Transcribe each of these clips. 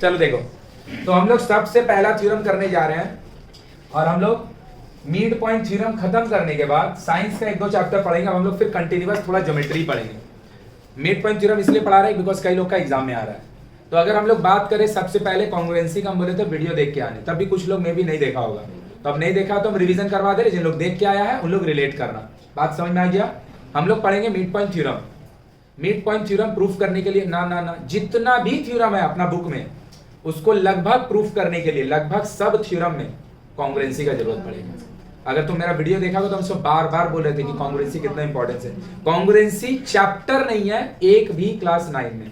चलो देखो, तो हम लोग सबसे पहला थ्योरम करने जा रहे हैं और हम लोग मिड पॉइंट थ्योरम खत्म करने के बाद साइंस का एक दो चैप्टर पढ़ेंगे। हम लोग फिर कंटिन्यूअस थोड़ा ज्योमेट्री पढ़ेंगे। मिड पॉइंट थ्योरम इसलिए पढ़ा रहे हैं बिकॉज कई लोग का एग्जाम में आ रहा है। तो अगर हम लोग बात करें सबसे पहले कॉन्ग्रुएंसी का, हम बोले तो वीडियो देख के आने, तब भी कुछ लोग में भी नहीं देखा होगा, तो अब नहीं देखा तो हम रिवीजन करवा दे रहे। जिन लोग देख के आया है उन लोग रिलेट करना। बात समझ में आ गया? हम लोग पढ़ेंगे mid point theorem. Mid point theorem proof करने के लिए ना जितना भी थ्योरम है अपना बुक में, उसको लगभग प्रूफ करने के लिए लगभग सब थ्योरम में कॉन्ग्रुएंसी का जरूरत पड़ेगा। अगर तुम मेरा वीडियो देखा तो हम सब बार बार बोल रहे थे कि कॉन्ग्रुएंसी कितना इंपॉर्टेंस है। कॉन्ग्रुएंसी चैप्टर नहीं है एक भी क्लास 9 में,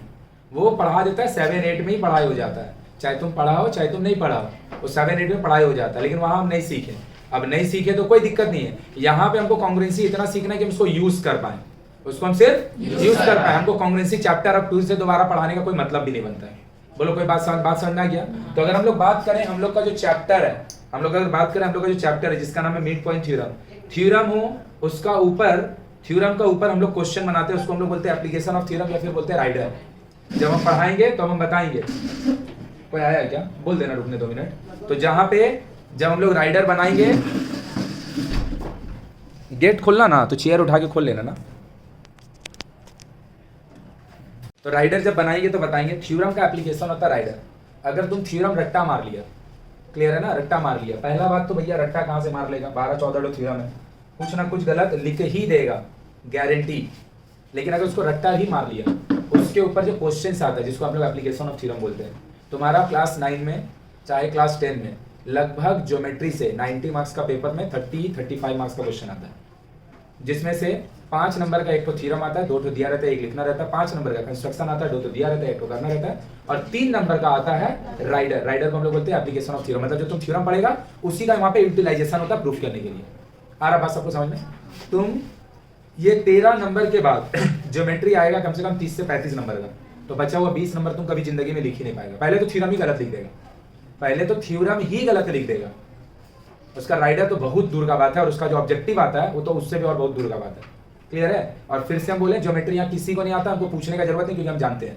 वो पढ़ा देता है 7, 8 में ही पढ़ाई हो जाता है। चाहे तुम पढ़ाओ चाहे तुम नहीं पढ़ाओ, वो 7, 8 में पढ़ाई हो जाता है। लेकिन वहां हम नहीं सीखे। अब नहीं सीखे तो कोई दिक्कत नहीं है। यहाँ पे हमको कॉन्ग्रुएंसी इतना सीखना है कि हम उसको यूज कर पाए, उसको हम सिर्फ यूज कर पाए। हमको कॉन्ग्रुएंसी चैप्टर अब फिर से दोबारा पढ़ाने का कोई मतलब भी नहीं बनता है। बोलो कोई बात समझ में आ गया? तो अगर हम लोग बात करें हम लोग का जो चैप्टर है, हम लोग अगर बात करें हम लोग का जो चैप्टर है जिसका नाम है मिड पॉइंट थ्योरम, थ्योरम हो उसका ऊपर, थ्योरम का ऊपर हम लोग क्वेश्चन बनाते हैं, उसको हम लोग बोलते हैं एप्लीकेशन ऑफ थ्योरम या फिर बोलते हैं राइडर। जब हम पढ़ाएंगे तो हम बताएंगे। कोई आया है क्या? बोल देना, रुकने 2 मिनट। तो जहां पे जब हम लोग राइडर बनाएंगे, गेट खोलना ना, तो चेयर उठा के खोल लेना ना। तो राइडर जब बनाएंगे तो बताएंगे थ्योरम का एप्लीकेशन होता है राइडर। अगर तुम थ्योरम रट्टा मार लिया, क्लियर है ना, रट्टा मार लिया, पहला बात तो भैया रट्टा कहां से मार लेगा? 12-14 थ्योरम है, कुछ ना कुछ गलत लिख ही देगा, गारंटी। लेकिन अगर उसको रट्टा ही मार लिया, उसके ऊपर जो क्वेश्चन आता है जिसको हम लोग एप्लीकेशन ऑफ थ्योरम बोलते हैं, तुम्हारा क्लास 9 में चाहे क्लास 10 में लगभग ज्योमेट्री से 90 मार्क्स का पेपर में 30-35 मार्क्स का क्वेश्चन आता है, जिसमें से 5 नंबर का एक तो थ्योरम आता है, 2 तो दिया रहता है, एक लिखना रहता है। 5 नंबर का कंस्ट्रक्शन आता है, 2 तो दिया रहता है, एक तो करना रहता है। और 3 नंबर का आता है राइडर। राइडर को हम लोग बोलते हैं एप्लीकेशन ऑफ थ्योरम। मतलब जो तुम थ्योरम पढ़ेगा उसी का वहां पे यूटिलाइजेशन होता है प्रूफ करने के लिए। आ रहा बात सबको समझ में? तुम ये 13 नंबर के बाद ज्योमेट्री आएगा कम से कम 30 से 35 नंबर का, तो बचा हुआ 20 नंबर तुम कभी जिंदगी में लिख ही नहीं पाएगा। पहले तो थ्योरम ही गलत लिख देगा, पहले तो थ्योरम ही गलत लिख देगा। उसका राइडर तो बहुत दूर का बात है, और उसका जो ऑब्जेक्टिव आता है वो तो उससे भी और बहुत दूर का बात है। क्लियर है? और फिर से हम बोले ज्योमेट्री यहाँ किसी को नहीं आता, हमको पूछने का जरूरत नहीं, क्योंकि हम जानते हैं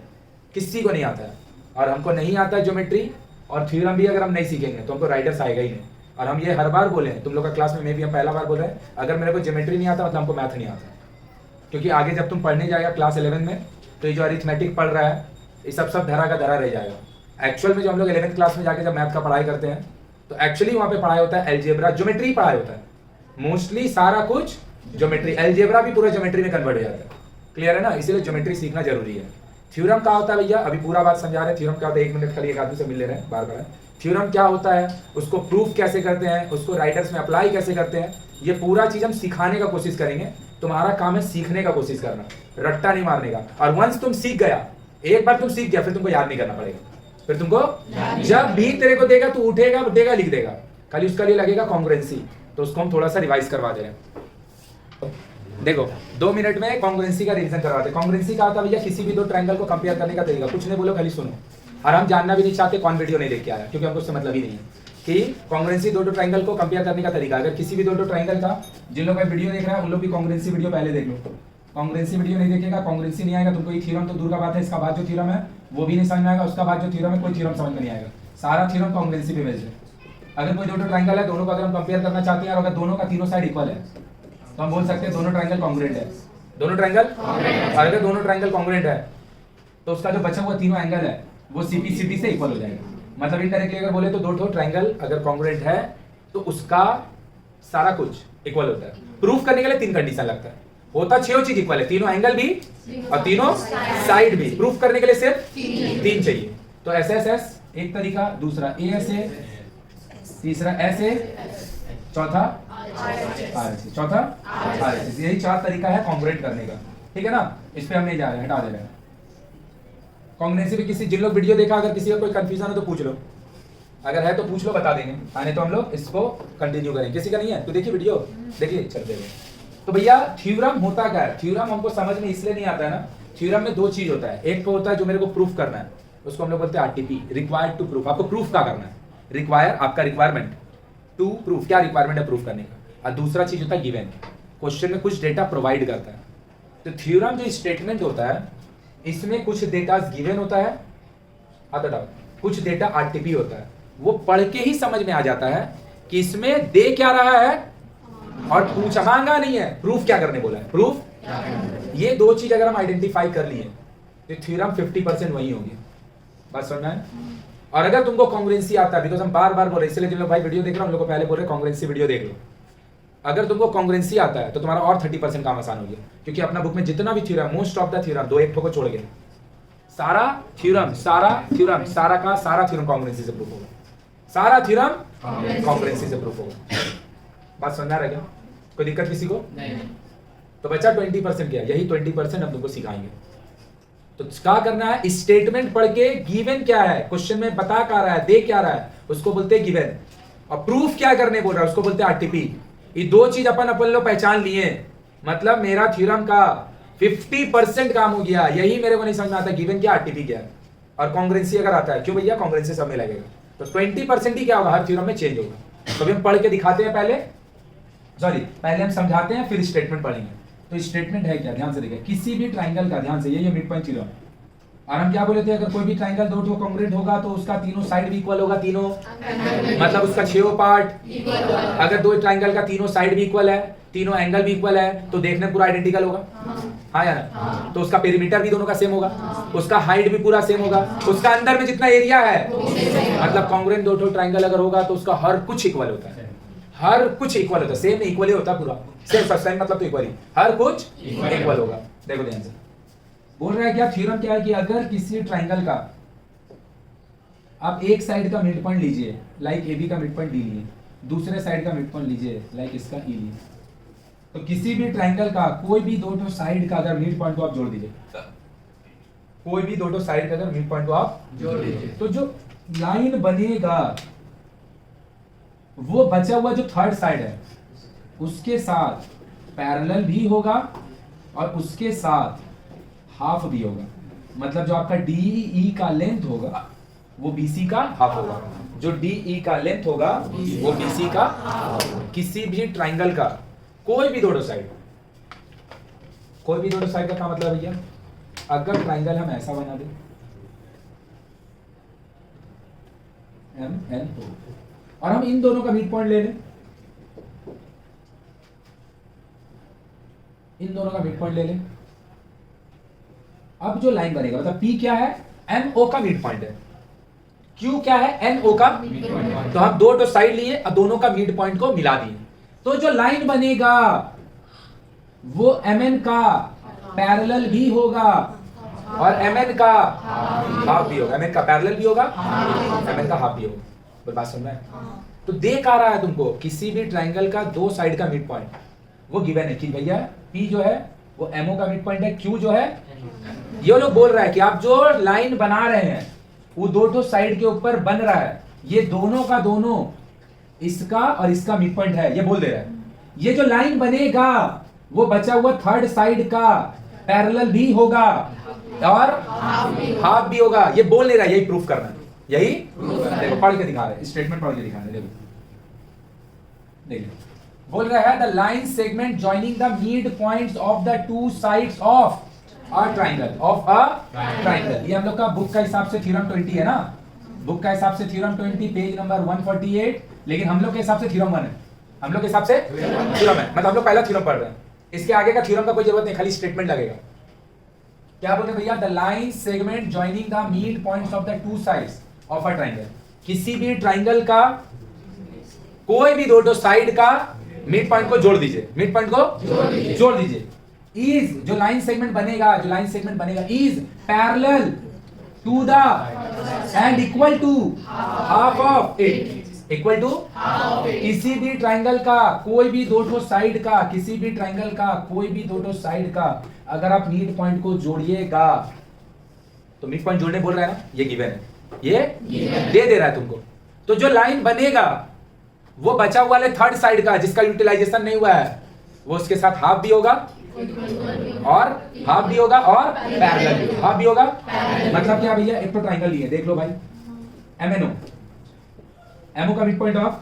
किसी को नहीं आता है। और हमको नहीं आता है ज्योमेट्री और थ्योरम भी अगर हम नहीं सीखेंगे तो हमको राइडर्स आएगा ही नहीं। और हम ये हर बार बोले हैं, तुम लोग का क्लास में भी हम पहला बार बोल रहे हैं, अगर मेरे को ज्योमेट्री नहीं आता मतलब हमको मैथ नहीं आता। क्योंकि आगे जब तुम पढ़ने जाएगा क्लास 11 में, तो ये जो अरिथमेटिक पढ़ रहा है ये सब धरा का धरा रह जाएगा। एक्चुअल में जो हम लोग 11th क्लास में जाके जब मैथ का पढ़ाई करते हैं तो एक्चुअली वहां पे पढ़ाई होता है अलजेब्रा, ज्योमेट्री पढ़ाई होता है मोस्टली, सारा कुछ ज्योमेट्री। अलजेब्रा भी पूरा ज्योमेट्री में कन्वर्ट हो जाता है। क्लियर है ना? इसीलिए ज्योमेट्री सीखना जरूरी है। थ्योरम क्या होता है भैया? अभी पूरा बात समझा रहे हैं। थ्योरम क्या होता है? 1 मिनट खाली एक आदमी से मिल ले रहे हैं बार बार। थ्योरम क्या होता है, उसको प्रूफ कैसे करते हैं, उसको राइटर्स में अप्लाई कैसे करते हैं, ये पूरा चीज हम सिखाने का कोशिश करेंगे। तुम्हारा काम है सीखने का कोशिश करना, रट्टा नहीं मारने का। और वंस तुम सीख गया, एक बार तुम सीख गया, फिर तुमको याद नहीं करना पड़ेगा। फिर तुमको जब भी तेरे को देगा तू उठेगा, देगा, लिख देगा। खाली उसका लिए लगेगा कॉन्ग्रुएंसी, तो उसको हम थोड़ा सा रिवाइज करवा दे रहे हैं। देखो 2 मिनट में कॉन्ग्रुएंसी का रिवीजन करवाते हैं। कॉन्ग्रुएंसी का होता है भैया किसी भी 2 ट्रायंगल को कंपेयर करने का तरीका। कुछ नहीं बोलो, खाली सुनो। और हम जानना भी नहीं चाहते कौन वीडियो नहीं देख के आया, क्योंकि हमको उससे मतलब ही नहीं है कि कॉन्ग्रुएंसी 2 ट्रायंगल को कंपेयर करने का तरीका। अगर किसी भी 2 ट्रायंगल का, जिन लोग वीडियो देख रहा है उन लोग भी कॉन्ग्रुएंसी वीडियो पहले देख लो। कॉन्ग्रुएंसी वीडियो नहीं देखेगा, कॉन्ग्रुएंसी नहीं आएगा तुमको। ये थ्योरम तो दूर का बात है, इसका बाद जो थ्योरम है वो भी नहीं समझ में आएगा, उसका बाद जो थ्योरम है कोई थ्योरम समझ में नहीं आएगा। सारा थ्योरम कॉन्ग्रुएंसी पे बेस्ड है। अगर कोई 2 ट्रायंगल है, दोनों को अगर हम कंपेयर करना चाहते हैं और अगर दोनों का तीनों साइड इक्वल है तो हम बोल सकते हैं दोनों ट्रायंगल कॉन्ग्रुएंट है। दोनों ट्रायंगल, और अगर दोनों ट्रायंगल कॉन्ग्रुएंट है तो उसका जो बचा हुआ तीनों एंगल है वो सीपी से इक्वल हो जाएगा। मतलब इनडायरेक्टली अगर बोले तो 2 ट्रायंगल अगर कॉन्ग्रुएंट है तो उसका सारा कुछ इक्वल होता है। प्रूफ करने के लिए 3 कंडीशन लगता है। होता 6 चीज इक्वल है, तीनों एंगल भी और तीनों साइड भी। प्रूफ करने के लिए सिर्फ 3 चाहिए। तो एस एक तरीका, दूसरा ए, तीसरा ऐसे, चौथा चौथा यही 4 तरीका है कॉन्ग्रुएंट करने का। ठीक है ना? इस पे हम नहीं जा रहे हैं, हटा दे रहे हैं। कॉन्ग्रुएंसी भी किसी, जिन लोग वीडियो देखा, अगर किसी का कोई कंफ्यूजन हो तो पूछ लो, अगर है तो पूछ लो, बता देंगे। आने तो हम लोग इसको कंटिन्यू करेंगे। किसी का नहीं है तो देखिए वीडियो, देखिए चलते हुए। तो भैया थ्योरम होता क्या है? थ्योरम हमको समझ में इसलिए नहीं आता है ना, थ्योरम में 2 चीज होता है। एक तो होता है जो मेरे को प्रूफ करना है, उसको हम लोग बोलते हैं आरटीपी, रिक्वायर्ड टू प्रूफ। आपको प्रूफ क्या करना है? रिक्वायर, आपका रिक्वायरमेंट टू प्रूफ, क्या रिक्वायरमेंट है प्रूफ करने का। और दूसरा चीज होता है गिवन, क्वेश्चन में कुछ डेटा प्रोवाइड करता है। तो थ्योरम जो स्टेटमेंट होता है इसमें कुछ डेटा गिवन होता है। आता डाउट कुछ डेटा आरटीपी होता है, वो पढ़ के ही समझ में आ जाता है कि इसमें दे क्या रहा है और पूछा मांगा नहीं है, प्रूफ क्या करने बोला है, प्रूफ। ये दो चीज अगर हम आइडेंटिफाई कर लिए तो थ्योरम 50% वही होगी। बात समझ में है? और अगर तुमको कॉन्ग्रुएंसी आता है, बिकॉज हम बार बार बोल रहे हैं, इसलिए जिन लोग भाई वीडियो देख रहे हैं उन लोगों को पहले बोल रहे हैं कॉन्ग्रुएंसी वीडियो देख लो। अगर तुमको कॉन्ग्रुएंसी आता है तो तुम्हारा और 30% काम आसान हो गया, क्योंकि अपना बुक में जितना भी theorem, most of the theorem, 2-1 को छोड़ के सारा थ्योरम सारा का सारा थ्योरम कॉन्ग्रुएंसी से प्रूफ होगा, सारा थ्योरम कॉन्ग्रुएंसी से प्रूफ होगा। बात समझ आ रहा है क्या? कोई दिक्कत किसी को नहीं? तो बच्चा 20% क्या, यही 20% हम तुमको सिखाएंगे। तो क्या करना है, स्टेटमेंट पढ़ के गिवन क्या है, क्वेश्चन में बता क्या रहा है, दे क्या रहा है, उसको बोलते हैं गिवन, और प्रूफ क्या करने बोल रहा है उसको बोलते हैं आरटीपी। ये दो चीज अपन लोग पहचान लिए, मतलब मेरा थ्योरम का 50% काम हो गया। यही मेरे को नहीं समझ में आता गिवन क्या, आरटीपी क्या है, और कॉन्ग्रुएंसी अगर आता है, क्यों भैया कॉन्ग्रुएंसी सब में लगेगा, तो 20% ही क्या होगा, हर थ्योरम में चेंज होगा। तो हम पढ़ के दिखाते हैं, पहले हम समझाते हैं, फिर स्टेटमेंट पढ़ेंगे। तो स्टेटमेंट है क्या, ध्यान से देखिए, किसी भी ट्राइंगल का, ध्यान से ये मिड पॉइंट थ्योरम, और हम क्या बोले थे, अगर कोई भी ट्राइंगल दो ठो कॉन्ग्रुएंट होगा तो उसका तीनों साइड भी इक्वल होगा, तीनों मतलब उसका 6 पार्ट। अगर दो ट्राइंगल का तीनों साइड भी इक्वल है, तीनों एंगल भी इक्वल है, तो देखने पूरा आइडेंटिकल होगा, हाँ या ना? तो उसका पेरीमीटर भी दोनों का सेम होगा, उसका हाइट भी पूरा सेम होगा, उसका अंदर में जितना एरिया है, मतलब कॉन्ग्रुएंट दो ठो ट्राइंगल अगर होगा तो उसका हर कुछ इक्वल होता है, हर कुछ इक्वल होता है, सेम नहीं इक्वल ही होता है पूरा, सेम मतलब तो इक्वल ही, हर कुछ इक्वल होगा। देखो ध्यान से बोल रहा है क्या, थ्योरम क्या है कि अगर किसी ट्राइंगल का आप एक साइड का मिड पॉइंट लीजिए, लाइक ए बी का मिड पॉइंट डी लिए, दूसरे साइड का मिड पॉइंट लीजिए, लाइक इसका ई लिए, तो किसी भी ट्राइंगल का कोई भी दो ठो साइड का अगर मिड पॉइंट को आप जोड़ दीजिए, कोई भी दो ठो साइड का अगर मिड पॉइंट को आप जोड़ दीजिए, तो जो लाइन बनेगा वो बचा हुआ जो थर्ड साइड है उसके साथ पैरेलल भी होगा और उसके साथ हाफ भी होगा। मतलब जो आपका DE का लेंथ होगा वो BC का हाफ होगा, जो DE का लेंथ होगा वो BC का। किसी भी ट्राइंगल का कोई भी दोनों साइड, कोई भी दोनों साइड का मतलब भैया, अगर ट्राइंगल हम ऐसा बना दें MNO, और हम इन दोनों का मिड पॉइंट ले लें, इन दोनों का मिड पॉइंट ले लें, अब जो लाइन बनेगा, मतलब P क्या है, MO का मिड पॉइंट है, Q क्या है, NO का मिड पॉइंट। तो हम दो साइड लिए और दोनों का मिड पॉइंट को मिला दिए, तो जो लाइन बनेगा वो MN का पैरेलल भी होगा और MN का हाफ भी होगा, MN का पैरेलल भी होगा, MN का हाफ भी होगा। बात समझ में? तो देख आ रहा है तुमको, किसी भी ट्राइंगल का दो साइड का मिड पॉइंट वो गिवन है कि भैया P जो है वो MO का मिड पॉइंट है, Q जो है, ये लोग बोल रहा है कि आप जो लाइन बना रहे हैं वो दो साइड के ऊपर बन रहा है, ये दोनों का दोनों इसका और इसका मिड पॉइंट है, ये बोल दे रहा है। ये जो लाइन बनेगा वो बचा हुआ थर्ड साइड का पैरेलल भी होगा और हाफ भी होगा, ये बोल नहीं रहा, यही प्रूफ करना है, यही देखो पढ़ के दिखा रहे, स्टेटमेंट पढ़ के दिखा रहे। देखो बोल रहा है the line segment joining the mid points of the two sides of a triangle, of a triangle. ये हम लोग का बुक का हिसाब से थ्योरम 20 है ना, बुक का हिसाब से थ्योरम 20 पेज नंबर 148, लेकिन हम लोग के हिसाब से थ्योरम 1 है, हम लोग के हिसाब से थ्योरम है, मतलब हम लोग पहला थ्योरम पढ़ रहे हैं, इसके आगे का थ्योरम का कोई जरूरत नहीं, खाली स्टेटमेंट लगेगा। क्या बोलते हैं भैया, the line segment joining the mid points of the two sides of a triangle, किसी भी ट्राइंगल का कोई भी दो साइड का मिड पॉइंट को जोड़ दीजिए, मिड पॉइंट को जोड़ दीजिए। इज जो लाइन सेगमेंट बनेगा, जो लाइन सेगमेंट बनेगा is parallel to the and equal to half of it, equal to किसी भी ट्राइंगल का कोई भी दो साइड का, किसी भी ट्राइंगल का कोई भी दो साइड का अगर आप मिड पॉइंट को जोड़िएगा, तो मिड पॉइंट जोड़ने बोल रहा है ना, ये गिवन है, ये दे रहा है तुमको। तो जो लाइन बनेगा वो बचा हुआ है थर्ड साइड का जिसका यूटिलाइजेशन नहीं हुआ है, वो उसके साथ हाफ भी होगा और हाफ भी होगा और पैरेलल भी, हाफ भी होगा। मतलब क्या भैया, एक तो ट्राइंगल लिए, देख लो भाई, MNO, MO का मिड पॉइंट ऑफ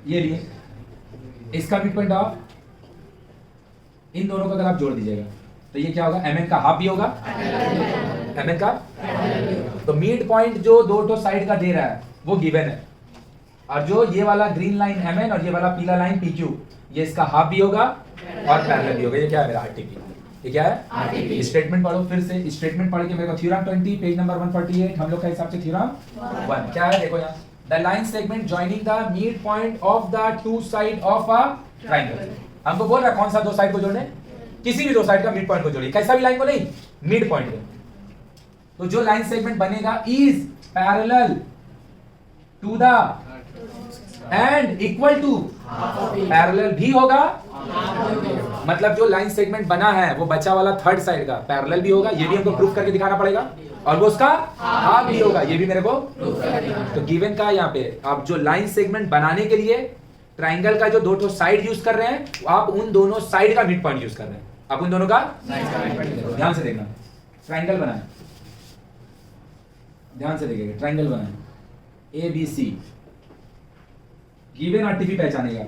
ये लिए, इसका मिड पॉइंट ऑफ, इन दोनों को अगर आप जोड़ दीजिएगा तो ये क्या होगा, MN का हाफ भी होगा, MN का तो मिड पॉइंट जो दो साइड का दे रहा है वो गिवन है, और जो ये वाला ग्रीन लाइन MN और ये वाला पीला लाइन PQ, ये इसका हाफ भी होगा और पैरेलल भी होगा। ये क्या है मेरा RTP, ये क्या है स्टेटमेंट पढ़ो फिर से, स्टेटमेंट पढ़ के मेरे को थ्योरम 20 पेज नंबर 148 हम लोग का हिसाब से थ्योरम 1 क्या है, देखो यहाँ the line segment joining the midpoint of the two side of a triangle. हमको बोल रहा है कौन सा दो साइड को जोड़ने, किसी भी दो साइड का मिड पॉइंट को जोड़िए, कैसा भी लाइन को नहीं, मिड पॉइंट को। तो जो लाइन सेगमेंट बनेगा is parallel to the and equal to, parallel भी होगा, मतलब जो लाइन सेगमेंट बना है वो बचा वाला थर्ड साइड का पैरेलल भी होगा, ये भी हमको प्रूफ करके दिखाना पड़ेगा, और वो उसका हाफ भी होगा, ये भी मेरे को। तो गिवन का यहाँ पे आप जो लाइन सेगमेंट बनाने के लिए ट्राइंगल का जो दो साइड यूज कर रहे हैं, आप उन दोनों साइड का मिड पॉइंट यूज कर रहे हैं, आप उन दोनों का ध्यान से देखना। ट्राइंगल बनाए, ध्यान से देखिएगा, ट्राइंगल बनाए ABC, गिवन RTP पहचानेगा।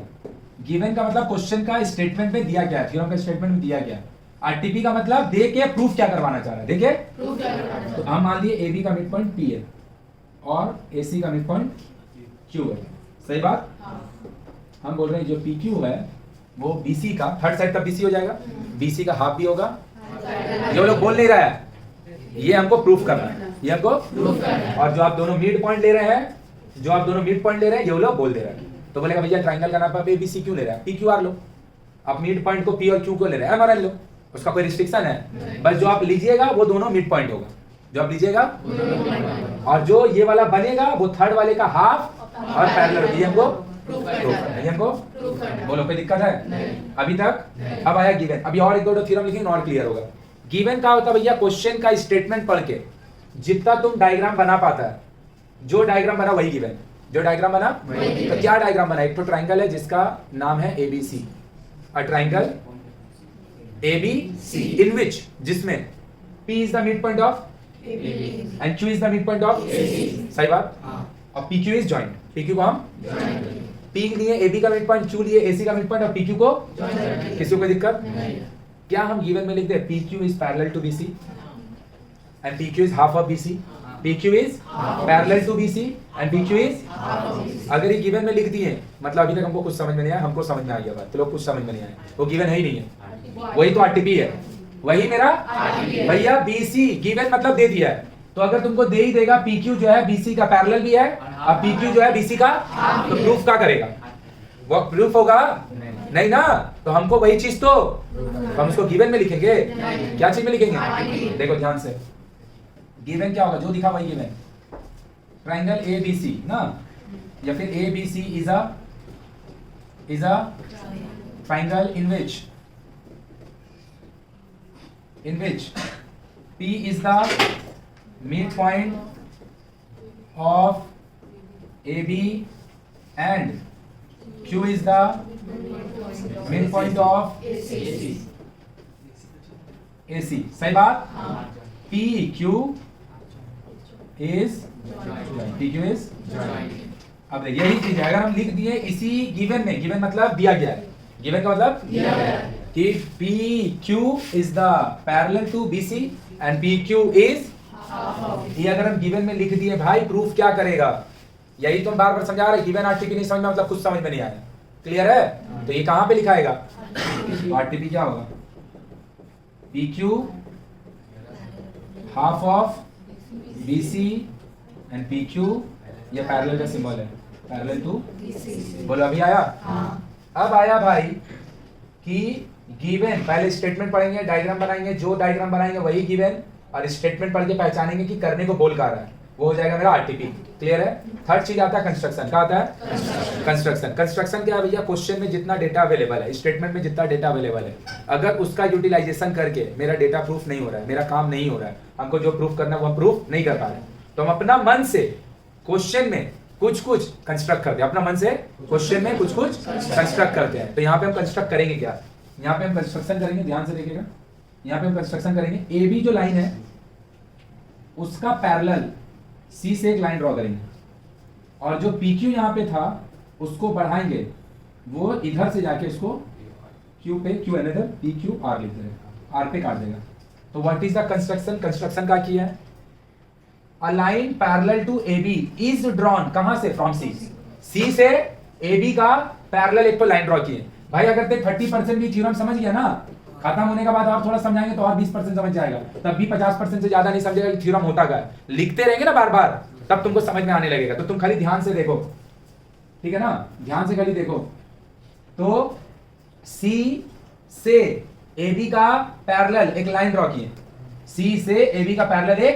गिवन का मतलब क्वेश्चन का स्टेटमेंट में दिया क्या है, थ्योरम का स्टेटमेंट में दिया क्या है। RTP का मतलब दे के प्रूफ क्या करवाना चाह रहा है, देखिए तो हम मान लिए AB का मिड पॉइंट P है और AC का मिड पॉइंट Q है, सही बात। हम बोल रहे हैं जो PQ है वो BC का थर्ड साइड का BC हो जाएगा, BC का हाफ भी होगा, ये लोग बोल नहीं रहा है, ये हमको प्रूफ करना है, ये हमको प्रूफ करना है। और जो आप दोनों मिड पॉइंट ले रहे हैं, जो आप दोनों मिड पॉइंट ले रहे हैं, ये लोग बोल दे रहे हैं। तो बोलेगा भैया ट्राइंगल का नाम आप ABC क्यों ले रहा है, PQR लो, आप मिड पॉइंट को P और Q को ले रहे हैं, MRL लो, उसका कोई रिस्ट्रिक्शन है, बस जो आप लीजिएगा वो दोनों मिड पॉइंट होगा, जो आप लीजिएगा, और जो ये वाला बनेगा वो थर्ड वाले का हाफ और पैरेलल, ये हमको प्रूफ करना है, हमको बोलो कोई दिक्कत है अभी तक। अब आया गिवन, अभी और एक दो थ्योरम लिखेंगे और क्लियर होगा। गिवन का होता है भैया क्वेश्चन का स्टेटमेंट पढ़ के जितना तुम डायग्राम बना पाता है, जो डायग्राम बना वही गिवन, जो डायग्राम बना तो क्या डायग्राम बना, एक तो ट्राइंगल है जिसका नाम है ABC, a triangle ABC in which, जिसमें P is the midpoint of and Q is the midpoint of सही बात, और PQ is joint, PQ को हम P लिए AB का midpoint, Q लिए AC का midpoint और PQ को किसी को कोई दिक्कत क्या। हम गिवन में लिख दे PQ is parallel to BC and PQ is half of BC, PQ is parallel to BC and PQ is, अगर ये गिवन में लिख दिए मतलब अभी तक हमको कुछ समझ में नहीं आया, हमको समझ में आ गया बात, तो लोग कुछ समझ में नहीं आया, वो गिवन है ही नहीं है, वही तो RTP है, वही मेरा भैया BC गिवन मतलब दे दिया है। तो अगर तुमको दे ही देगा PQ जो है BC का पैरेलल भी है और PQ जो है BC का, तो प्रूफ क्या करेगा, वो प्रूफ होगा नहीं ना, तो हमको वही चीज तो हम उसको गिवन में लिखेंगे, क्या चीज में लिखेंगे, देखो ध्यान से, गिवन क्या होगा, जो दिखा वही गिवन, ट्राइंगल ABC ना, या फिर ABC is a triangle in which P is the midpoint of AB and Q is the midpoint of AC, सही बात। PQ is अब यही चीज है, अगर हम लिख दिए इसी गिवन में, गिवन मतलब दिया गया है, गिवन का मतलब दिया गया है कि PQ is the parallel to BC and PQ is, ये अगर हम गिवन में लिख दिए भाई प्रूफ क्या करेगा, यही तो हम बार बार समझा रहे, गिवन RTP नहीं समझ में मतलब कुछ समझ में नहीं आया, क्लियर है। तो ये कहां पे लिखाएगा, RTP क्या होगा, PQ half of BC and PQ, ये पैरेलल का सिंबल है, पैरेलल टू, बोलो अभी आया। अब आया भाई कि गिवन, पहले स्टेटमेंट पढ़ेंगे, डायग्राम बनाएंगे, जो डायग्राम बनाएंगे वही गिवन, और स्टेटमेंट पढ़ के पहचानेंगे कि करने को बोल कर रहा है, वो हो जाएगा मेरा RTP, क्लियर है। थर्ड चीज आता है कंस्ट्रक्शन, क्या आता है कंस्ट्रक्शन। कंस्ट्रक्शन क्या है भैया, क्वेश्चन में जितना डेटा अवेलेबल है, स्टेटमेंट में जितना डेटा अवेलेबल है, अगर उसका यूटिलाइजेशन करके मेरा डेटा प्रूफ नहीं हो रहा है, मेरा काम नहीं हो रहा है, हमको जो प्रूफ करना है वो हम प्रूफ नहीं कर पा रहे, तो हम अपना मन से क्वेश्चन में कुछ कंस्ट्रक्ट करते हैं, अपना मन से क्वेश्चन में कुछ कंस्ट्रक्ट करते हैं। तो यहाँ पे हम कंस्ट्रक्ट करेंगे क्या, यहाँ पे हम कंस्ट्रक्शन करेंगे, ध्यान से देखिएगा, यहाँ पे हम कंस्ट्रक्शन करेंगे, AB जो लाइन है उसका पैरेलल C से एक लाइन ड्रॉ करेंगे, और जो PQ यहाँ पे था उसको बढ़ाएंगे, वो इधर से जाके इसको Q पे Q अनदर PQR लिख देगा, R पे काट देगा। तो what is the construction, construction का किया है a line parallel to AB is drawn, कहां से? From C। C से AB का पैरेलल एक तो लाइन ड्रॉ की है भाई। अगर ते 30% भी थ्योरम समझ गया ना, खत्म होने के बाद और थोड़ा समझाएंगे तो और 20% समझ जाएगा, तब भी 50% से ज्यादा नहीं समझेगा कि थ्योरम होता क्या है। लिखते रहेंगे ना बार बार, तब तुमको समझ में आने लगेगा। तो तुम खाली ध्यान से देखो, ठीक है ना, ध्यान से खाली देखो। तो C से AB का पैरेलल एक लाइन ड्रॉ की है, C से AB का पैरेलल एक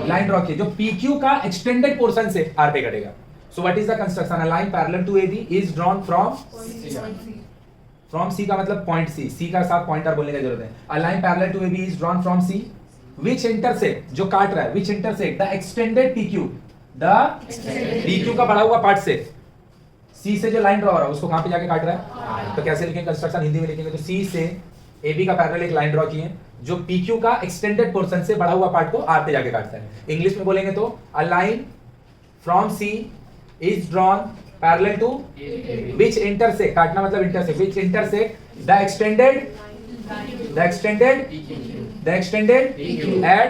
लाइन ड्रॉ की है जो PQ का एक्सटेंडेड पोर्शन से R पे कटेगा। So what is the construction? A line parallel to AB is drawn from C का मतलब पॉइंट C का साथ पॉइंटर बोलने की जरूरत है। A line parallel to AB is drawn from C which intersect, जो काट रहा है, which intersect the extended PQ, द PQ का बढ़ा हुआ पार्ट से C से जो लाइन ड्रॉ हो रहा है उसको कहां पे जाके काट रहा है? तो कैसे लिखेंगे कंस्ट्रक्शन? हिंदी में लिखेंगे तो C से AB का पैरेलल एक लाइन ड्रॉ किए जो PQ का एक्सटेंडेड पोर्शन से बढ़ा हुआ पार्ट को R पे जाके काटता है। इंग्लिश में बोलेंगे तो a line from C is drawn parallel to which intersect, काटना मतलब intersect, which intersect the extended at.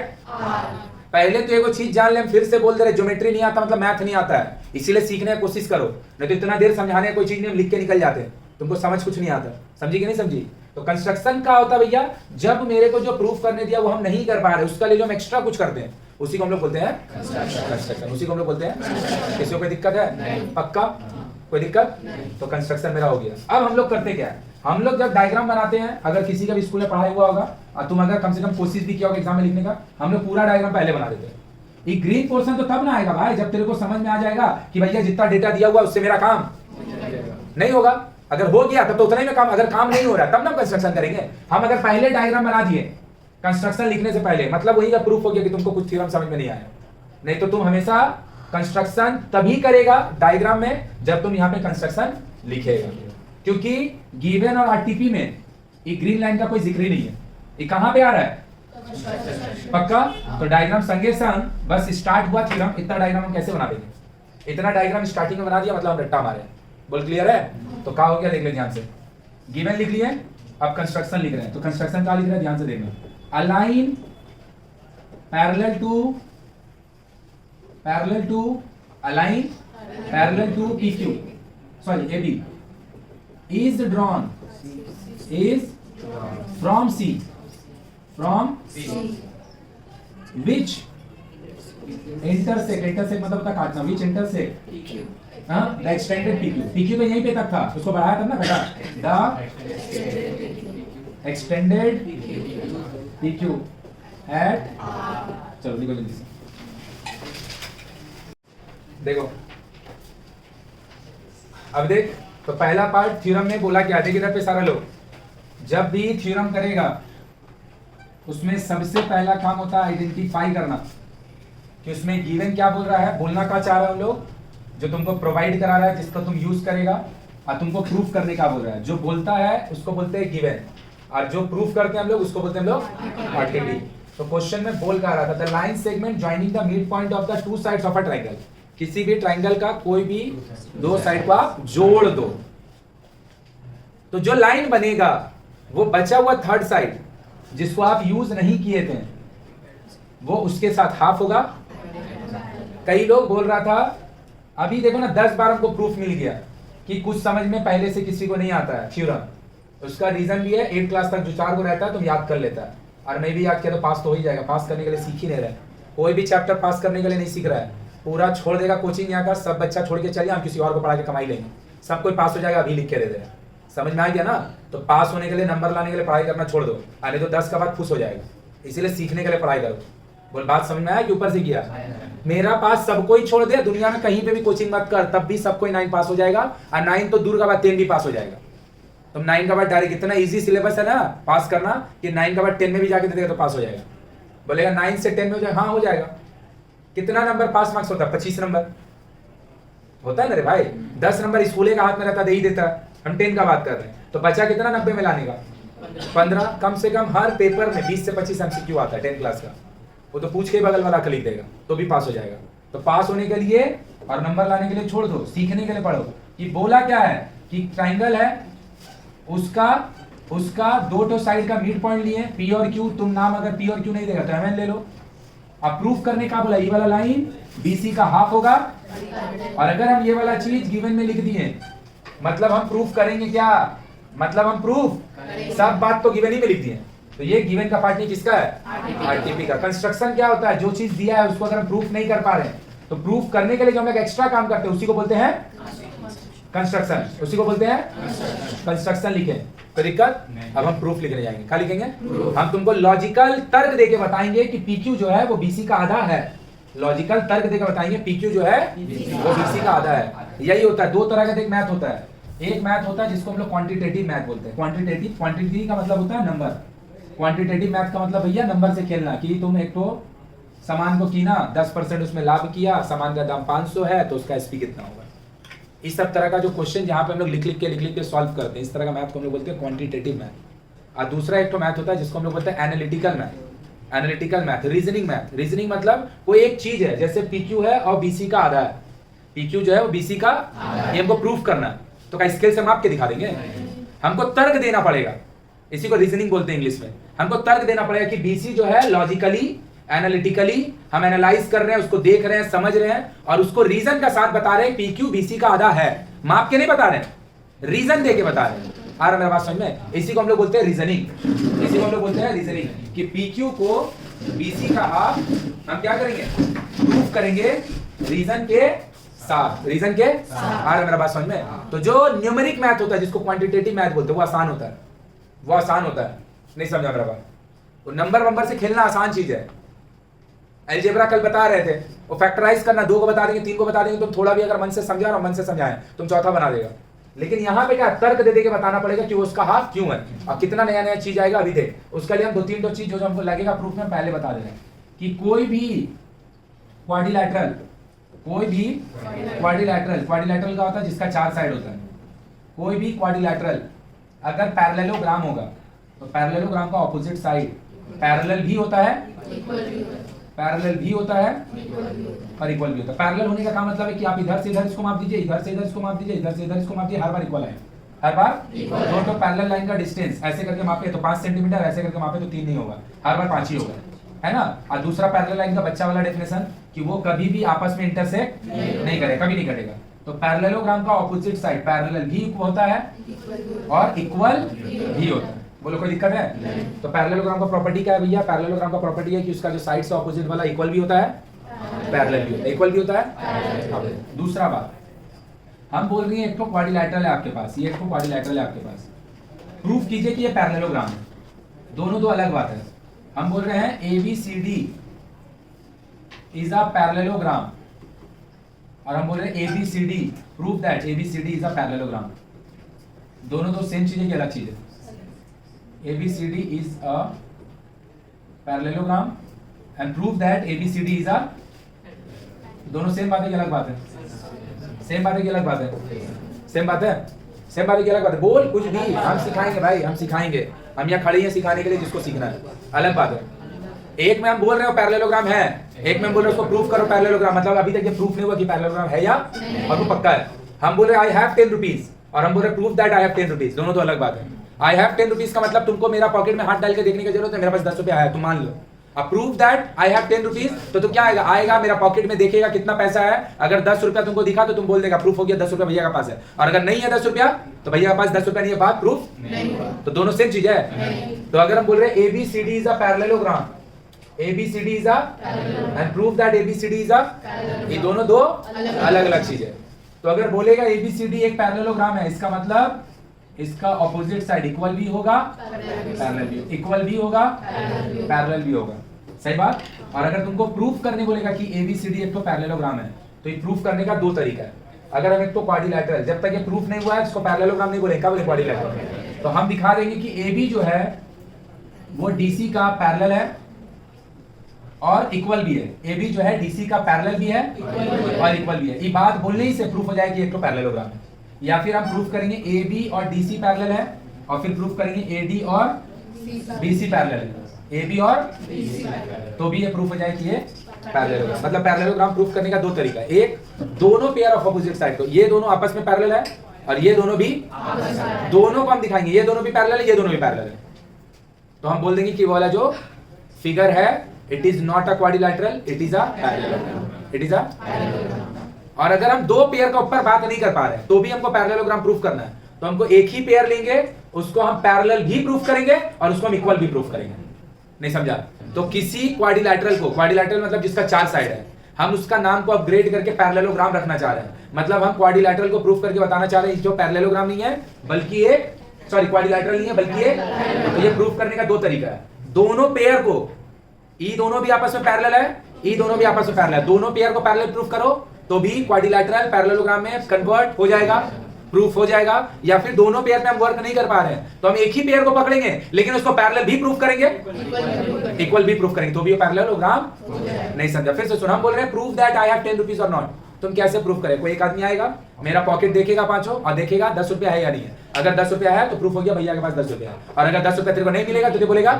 पहले तो एगो चीज जान ले, फिर से बोल दे रहे ज्योमेट्री नहीं आता मतलब मैथ नहीं आता है, इसीलिए सीखने की कोशिश करो, नहीं तो इतना देर समझाने कोई चीज नहीं, हम लिख के निकल जाते हैं, तुमको समझ कुछ नहीं आता। समझी कि नहीं समझी? तो कंस्ट्रक्शन का होता भैया जब मेरे को जो प्रूफ करने दिया वो हम नहीं कर पा रहे, उसका लिए जो हम एक्स्ट्रा कुछ करते हैं उसी को हम लोग बोलते हैं कंस्ट्रक्शन। उसी को हम लोग बोलते हैं। किसी को कोई दिक्कत है? पक्का कोई दिक्कत? तो कंस्ट्रक्शन मेरा हो गया। अब हम लोग करते क्या है, हम लोग जब डायग्राम बनाते हैं, अगर किसी का भी स्कूल में पढ़ाया हुआ होगा और तुम अगर कम से कम कोशिश भी किया होगा एग्जाम में लिखने का, हम लोग पूरा डायग्राम पहले बना देते हैं। ये ग्रीन पोर्शन तो तब ना आएगा भाई जब तेरे को समझ में आ जाएगा कि भैया जितना डेटा दिया हुआ उससे मेरा काम नहीं होगा। अगर हो गया तब तो उतना ही में काम, अगर काम नहीं हो रहा तब ना कंस्ट्रक्शन करेंगे। हम अगर पहले डायग्राम बना दिए कंस्ट्रक्शन लिखने से पहले, मतलब वही का प्रूफ हो गया कि तुमको कुछ थ्योरम समझ में नहीं आया। नहीं तो तुम हमेशा कंस्ट्रक्शन तभी करेगा डायग्राम में जब तुम यहाँ पे कंस्ट्रक्शन लिखेगा, क्योंकि गिवन और आरटीपी में ये ग्रीन लाइन का कोई जिक्र ही नहीं है। ये कहां पे आ रहा है? पक्का? तो डायग्राम संगे संग बस स्टार्ट हुआ थ्योरम, इतना डायग्राम हम कैसे बना देंगे? इतना डायग्राम स्टार्टिंग में बना दिया मतलब हम रट्टा मारे। बोल क्लियर है? तो क्या हो गया देख ले ध्यान से। गिवन लिख लिए, अब कंस्ट्रक्शन लिख रहे हैं, तो कंस्ट्रक्शन क्या लिख रहे हैं ध्यान से देखना। A line parallel to PQ, sorry AB is drawn from C which intersect मतलब होता काटना, which intersect the extended PQ तो यहीं पे तक था, उसको बढ़ाया तब ना बेटा, the extended PQ at, चलो लिखो जल्दी से देखो। अब देख, तो पहला पार्ट थ्योरम में बोला क्या, देख इधर पे सारा लोग, जब भी थ्योरम करेगा उसमें सबसे पहला काम होता है आइडेंटिफाई करना कि उसमें गिवन क्या बोल रहा है, बोलना क्या चाह रहा है हम लोग, जो तुमको प्रोवाइड करा रहा है जिसको तुम यूज करेगा, और तुमको प्रूफ करने का बोल रहा है। जो बोलता है उसको बोलते हैं गिवन, और जो प्रूफ करते हैं हम लोग उसको बोलते हैं हम लोग आर्टिकल। तो क्वेश्चन में बोल क्या रहा था, the line segment joining the midpoint of the two sides of a triangle, किसी भी ट्रायंगल का कोई भी दो साइड को आप जोड़ दो, तो जो लाइन बनेगा वो बचा हुआ थर्ड साइड जिसको आप यूज नहीं किए थे वो उसके साथ हाफ होगा। कई लोग बोल रहा था, अभी देखो ना 10 बार हमको प्रूफ मिल गया कि कुछ समझ में पहले से किसी को नहीं आता है थ्योरम। उसका रीजन भी है 8 क्लास तक जो 4 को रहता है तुम याद कर लेता है, और मैं भी याद किया तो पास तो हो ही जाएगा। पास करने के लिए सीख ही नहीं रहा है, कोई भी चैप्टर पास करने के लिए नहीं सीख रहा है, पूरा छोड़ देगा कोचिंग यहाँ का, सब बच्चा छोड़ के चलिए हम किसी और को पढ़ा के कमाई लेंगे, सब कोई पास हो जाएगा अभी लिख के दे देगा। समझ में आ गया ना? तो पास होने के लिए, नंबर लाने के लिए पढ़ाई करना छोड़ दो, अरे तो 10 का बाद खुश हो जाएगा, इसीलिए सीखने के लिए पढ़ाई करो। बोल बात समझ में आया कि ऊपर से किया? मेरा पास सबको ही छोड़ दे, दुनिया में कहीं पे भी कोचिंग मत कर, तब भी सबको 9 पास हो जाएगा, और 9 तो दूर का बाद 10 भी पास हो जाएगा। तुम 9 का बाद डायरेक्ट, इतना इजी सिलेबस है ना पास करना कि 9 का बाद 10 में भी जाके दे देगा तो पास हो जाएगा। बोलेगा 9 से 10 में हो जाएगा, हाँ हो जाएगा। कितना नंबर पास मार्क्स होता है? 25 नंबर होता है ना रे भाई। 10 नंबर स्कूले का हाथ में रहता, दे ही देता है। हम 10 का बात कर रहे हैं, तो बचा कितना 90 में लाने का? 15। कम से कम हर पेपर में 20 से 25 MCQ आता है 10 क्लास का, वो तो पूछ के बगल वाला लिख देगा तो भी पास हो जाएगा। तो पास होने के लिए और नंबर लाने के लिए छोड़ दो, सीखने के लिए पढ़ो। कि बोला क्या है कि ट्राइंगल है, उसका दो साइड का मिड पॉइंट लिए P और Q। तुम नाम अगर P और Q नहीं देगा तो MN ले लो, अब प्रूफ करने का बोला, ये वाला लाइन बीसी का हाफ होगा, और अगर हम ये वाला चीज गिवन में लिख दिए, मतलब हम प्रूफ करेंगे क्या, मतलब हम प्रूफ सब बात तो गिवन ही में लिख दिए, तो ये गिवन का पार्ट नहीं किसका है, आरटीपी का। कंस्ट्रक्शन क्या होता है, जो चीज दिया है उसको अगर हम प्रूफ नहीं कर पा रहे हैं तो प्रूफ करने के लिए जो हम लोग एक्स्ट्रा काम करते हैं उसी को बोलते हैं कंस्ट्रक्शन, उसी को बोलते हैं कंस्ट्रक्शन। लिखे तो दिक्कत, अब हम प्रूफ लिखने जाएंगे। क्या लिखेंगे, हम तुमको लॉजिकल तर्क देके बताएंगे कि पीक्यू जो है वो बीसी का आधा है। लॉजिकल तर्क देकर बताएंगे पीक्यू जो है वो बीसी का आधा है। यही होता है, दो तरह का एक मैथ होता है, एक मैथ होता है जिसको हम लोग क्वांटिटेटिव मैथ बोलते हैं। क्वांटिटेटिव का मतलब होता है नंबर, क्वांटिटेटिव मैथ का मतलब भैया नंबर से खेलना, कि तुम एक तो सामान को कीना 10% उसमें लाभ किया, सामान का दाम 500 है तो उसका एसपी कितना होगा। इस सब तरह का जो क्वेश्चन जहां पे हम लोग लिख लिख के सॉल्व करते हैं, इस तरह का मैथ को हम लोग बोलते हैं क्वांटिटेटिव मैथ। और दूसरा एक तो मैथ होता है जिसको हम लोग बोलते हैं analytical math. Analytical math, reasoning math. Reasoning मतलब कोई एक चीज है, जैसे पीक्यू है और बीसी का आधा है, पीक्यू जो है वो बीसी का, ये हमको प्रूफ करना है, तो क्या स्केल से माप के दिखा देंगे, हमको तर्क देना पड़ेगा, इसी को रीजनिंग बोलते हैं इंग्लिश में। हमको तर्क देना पड़ेगा कि बीसी जो है लॉजिकली एनालिटिकली हम एनालाइज कर रहे हैं, उसको देख रहे हैं, समझ रहे हैं, और उसको रीजन का साथ बता रहे हैं पीक्यू बीसी का आधा है, माप के नहीं बता रहे हैं, रीजन देके बता रहे हैं। आ रहा मेरा बात समझ में, इसी को हम लोग बोलते हैं रीजनिंग, इसी को हम लोग बोलते हैं रीजनिंग, कि पीक्यू को बीसी का हाफ हम क्या करेंगे, प्रूफ करेंगे रीजन के साथ, रीजन के आ रहा मेरा बात समझ में। तो जो न्यूमेरिक मैथ होता है जिसको क्वांटिटेटिव मैथ बोलते हैं वो आसान होता है, वो आसान होता है, नहीं समझा मेरा बात। वो नंबर से खेलना आसान चीज है। अलजेब्रा कल बता रहे थे, वो फैक्टराइज करना, 2 को बता देंगे, 3 को बता देंगे, तुम थोड़ा भी अगर मन से समझा और मन से समझाएं तुम चौथा बना देगा। लेकिन यहाँ पे क्या तर्क दे के बताना पड़ेगा कि उसका हाफ क्यों है, और कितना नया नया चीज आएगा अभी देख। उसके लिए हम 2-3 चीज जो हमको लगेगा प्रूफ में पहले बता दे रहे हैं कि कोई भी क्वाड्रिलैटरल, क्वाड्रिलैटरल का होता है जिसका 4 साइड होता है। कोई भी क्वाड्रिलैटरल अगर पैरेललोग्राम होगा तो पैरेललोग्राम का ऑपोजिट साइड पैरेलल भी होता है, पैरेलल भी होता है और इक्वल भी होता है। पैरेलल होने का क्या मतलब है कि आप इधर से इधर इसको माप दीजिए, इधर से इधर इसको माप दीजिए, इधर से इधर इसको माप दीजिए, हर बार इक्वल है, हर बार दोनों पैरेलल लाइन का डिस्टेंस ऐसे करके मापे तो 5 सेंटीमीटर, ऐसे करके मापे तो 3 नहीं होगा, हर बार 5 ही होगा, है ना। और दूसरा पैरेलल लाइन का बच्चा वाला डेफिनेशन कि वो कभी भी आपस में इंटरसेक्ट नहीं करेगा, कभी नहीं करेगा। तो पैरेललोग्राम का ऑपोजिट साइड पैरेलल भी होता है और इक्वल भी होता है। बोलो कोई दिक्कत है? तो पैरेललोग्राम का प्रॉपर्टी क्या है भैया? पैरेललोग्राम का प्रॉपर्टी है कि उसका जो साइड से ऑपोजिट वाला इक्वल भी होता है, पैरेलल भी होता है, इक्वल भी होता है। दूसरा बात हम बोल रहे हैं एक तो क्वाड्रिलैटरल है आपके पास, ये एक तो क्वाड्रिलैटरल है आपके पास, प्रूफ कीजिए कि ये पैरेललोग्राम है। दोनों दो अलग बात है। हम बोल रहे हैं ABCD इज अ पैरेललोग्राम और हम बोल रहे हैं ABCD proof that ABCD is a parallelogram. दोनों दो सेम चीजें की अलग चीज है। ABCD is a parallelogram and prove that ABCD is a, दोनों सेम बात है कि अलग बात है? सेम बात है कि अलग बात है? सेम बात है, सेम बात है कि अलग बात है? बोल कुछ भी, हम सिखाएंगे भाई, हम सिखाएंगे, हम यहाँ खड़े हैं सिखाने के लिए जिसको सीखना है। अलग बात है, एक में हम बोल रहे हो पैरेललोग्राम है, एक में हम बोल रहे हो उसको प्रूफ करो पैरेललोग्राम, मतलब अभी तक ये प्रूफ नहीं हुआ कि पैरेललोग्राम है या और वो पक्का है। हम बोल रहे आई हैव 10 रुपीज और हम बोल रहे proof that I have 10 rupees, दोनों तो अलग बात है। आई हैव 10 रुपीज का मतलब तुमको मेरा पॉकेट में हाथ डाल के देखने की जरूरत है, मेरे पास 10 रुपया आया, तुम मान लो। अब proof that I have 10 rupees तो क्या आएगा? आएगा मेरा पॉकेट में, देखेगा कितना पैसा है, अगर 10 रुपया तुमको दिखा तो तुम बोल देगा प्रूफ हो गया 10 रुपया भैया का पास है, और अगर नहीं है 10 रुपया तो भैया के पास 10 रुपया नहीं है, बात प्रूफ नहीं। तो दोनों सेम चीज है। तो अगर हम बोल रहे हैं ABCD is a parallelogram, ABCD is a and proof that ABCD is a, ये दोनों दो अलग अलग चीज है। तो अगर बोलेगा ABCD एक पैरेललोग्राम है, इसका मतलब इसका ऑपोजिट साइड इक्वल भी होगा, पैरेलल भी, इक्वल भी होगा, पैरेलल भी होगा, सही बात। और अगर तुमको प्रूफ करने बोलेगा कि ABCD एक तो पैरेललोग्राम है, तो ये प्रूफ करने का 2 तरीका है। अगर हम एक तो क्वाड्रिलैटरल, जब तक ये प्रूफ नहीं हुआ है इसको पैरेललोग्राम नहीं बोलेंगे, क्या बोले? क्वाड्रिलैटरल। तो हम दिखा देंगे कि AB जो है वो DC का पैरेलल है और इक्वल भी है। AB जो है DC का पैरेलल भी है और इक्वल भी है। ये बात बोलने ही से प्रूफ हो जाएगी एक तो पैरेललोग्राम है। या फिर हम प्रूफ करेंगे AB और DC पैरेलल है, और फिर प्रूफ करेंगे AD और BC पैरेलल है, AB और BC, तो भी ये प्रूफ हो जाएगी ये पैरेललोग्राम। मतलब पैरेललोग्राम प्रूफ करने का 2 तरीका है। एक, दोनों पेयर ऑफ ऑपोजिट साइड, तो ये दोनों आपस में पैरेलल है और ये दोनों भी, दोनों को हम दिखाएंगे ये दोनों भी पैरेलल है, ये दोनों भी पैरेलल है। तो हम बोल देंगे कि वो वाला जो फिगर है it is not a quadrilateral, it is a parallelogram, it is अ। और अगर हम दो पेयर का ऊपर बात नहीं कर पा रहे तो भी हमको पैरेललोग्राम प्रूफ करना है, तो हमको एक ही पेयर लेंगे, उसको हम पैरेलल भी प्रूफ करेंगे और उसको हम इक्वल भी प्रूफ करेंगे। नहीं समझा? तो किसी क्वाड्रिलैटरल को, क्वाड्रिलैटरल मतलब जिसका चार साइड है, हम उसका नाम को अपग्रेड करके पैरेललोग्राम रखना चाह रहे हैं। मतलब हम क्वाड्रिलैटरल को प्रूफ करके बताना चाह रहे हैं जो पैरेललोग्राम नहीं है बल्कि एक, सॉरी क्वाड्रिलैटरल नहीं है बल्कि एक। तो ये प्रूफ करने का दो तरीका है। दोनों पेयर को, ई दोनों भी आपस में पैरेलल है, ई दोनों भी आपस में पैरेलल है, दोनों पेयर को पैरेलल प्रूफ करो तो भी क्वाड्रिलैटरल पैरेललोग्राम में कन्वर्ट हो जाएगा, प्रूफ हो जाएगा। या फिर दोनों पेयर पे हम वर्क नहीं कर पा रहे हैं तो हम एक ही पेयर को पकड़ेंगे लेकिन उसको पैरेलल भी प्रूफ करेंगे, इक्वल भी प्रूफ करेंगे, तो भी पैरेललोग्राम। नहीं समझा? फिर से सुनो, हम बोल रहे हैं proof that I have 10 rupees और नॉट। तुम कैसे प्रूफ करें? कोई एक आदमी आएगा, मेरा पॉकेट देखेगा पांचों और देखेगा 10 रुपया है या नहीं है। अगर 10 रुपया है तो प्रूफ हो गया भैया के पास 10 रुपया है। और अगर 10 रुपया तेरे को नहीं मिलेगा तो बोलेगा।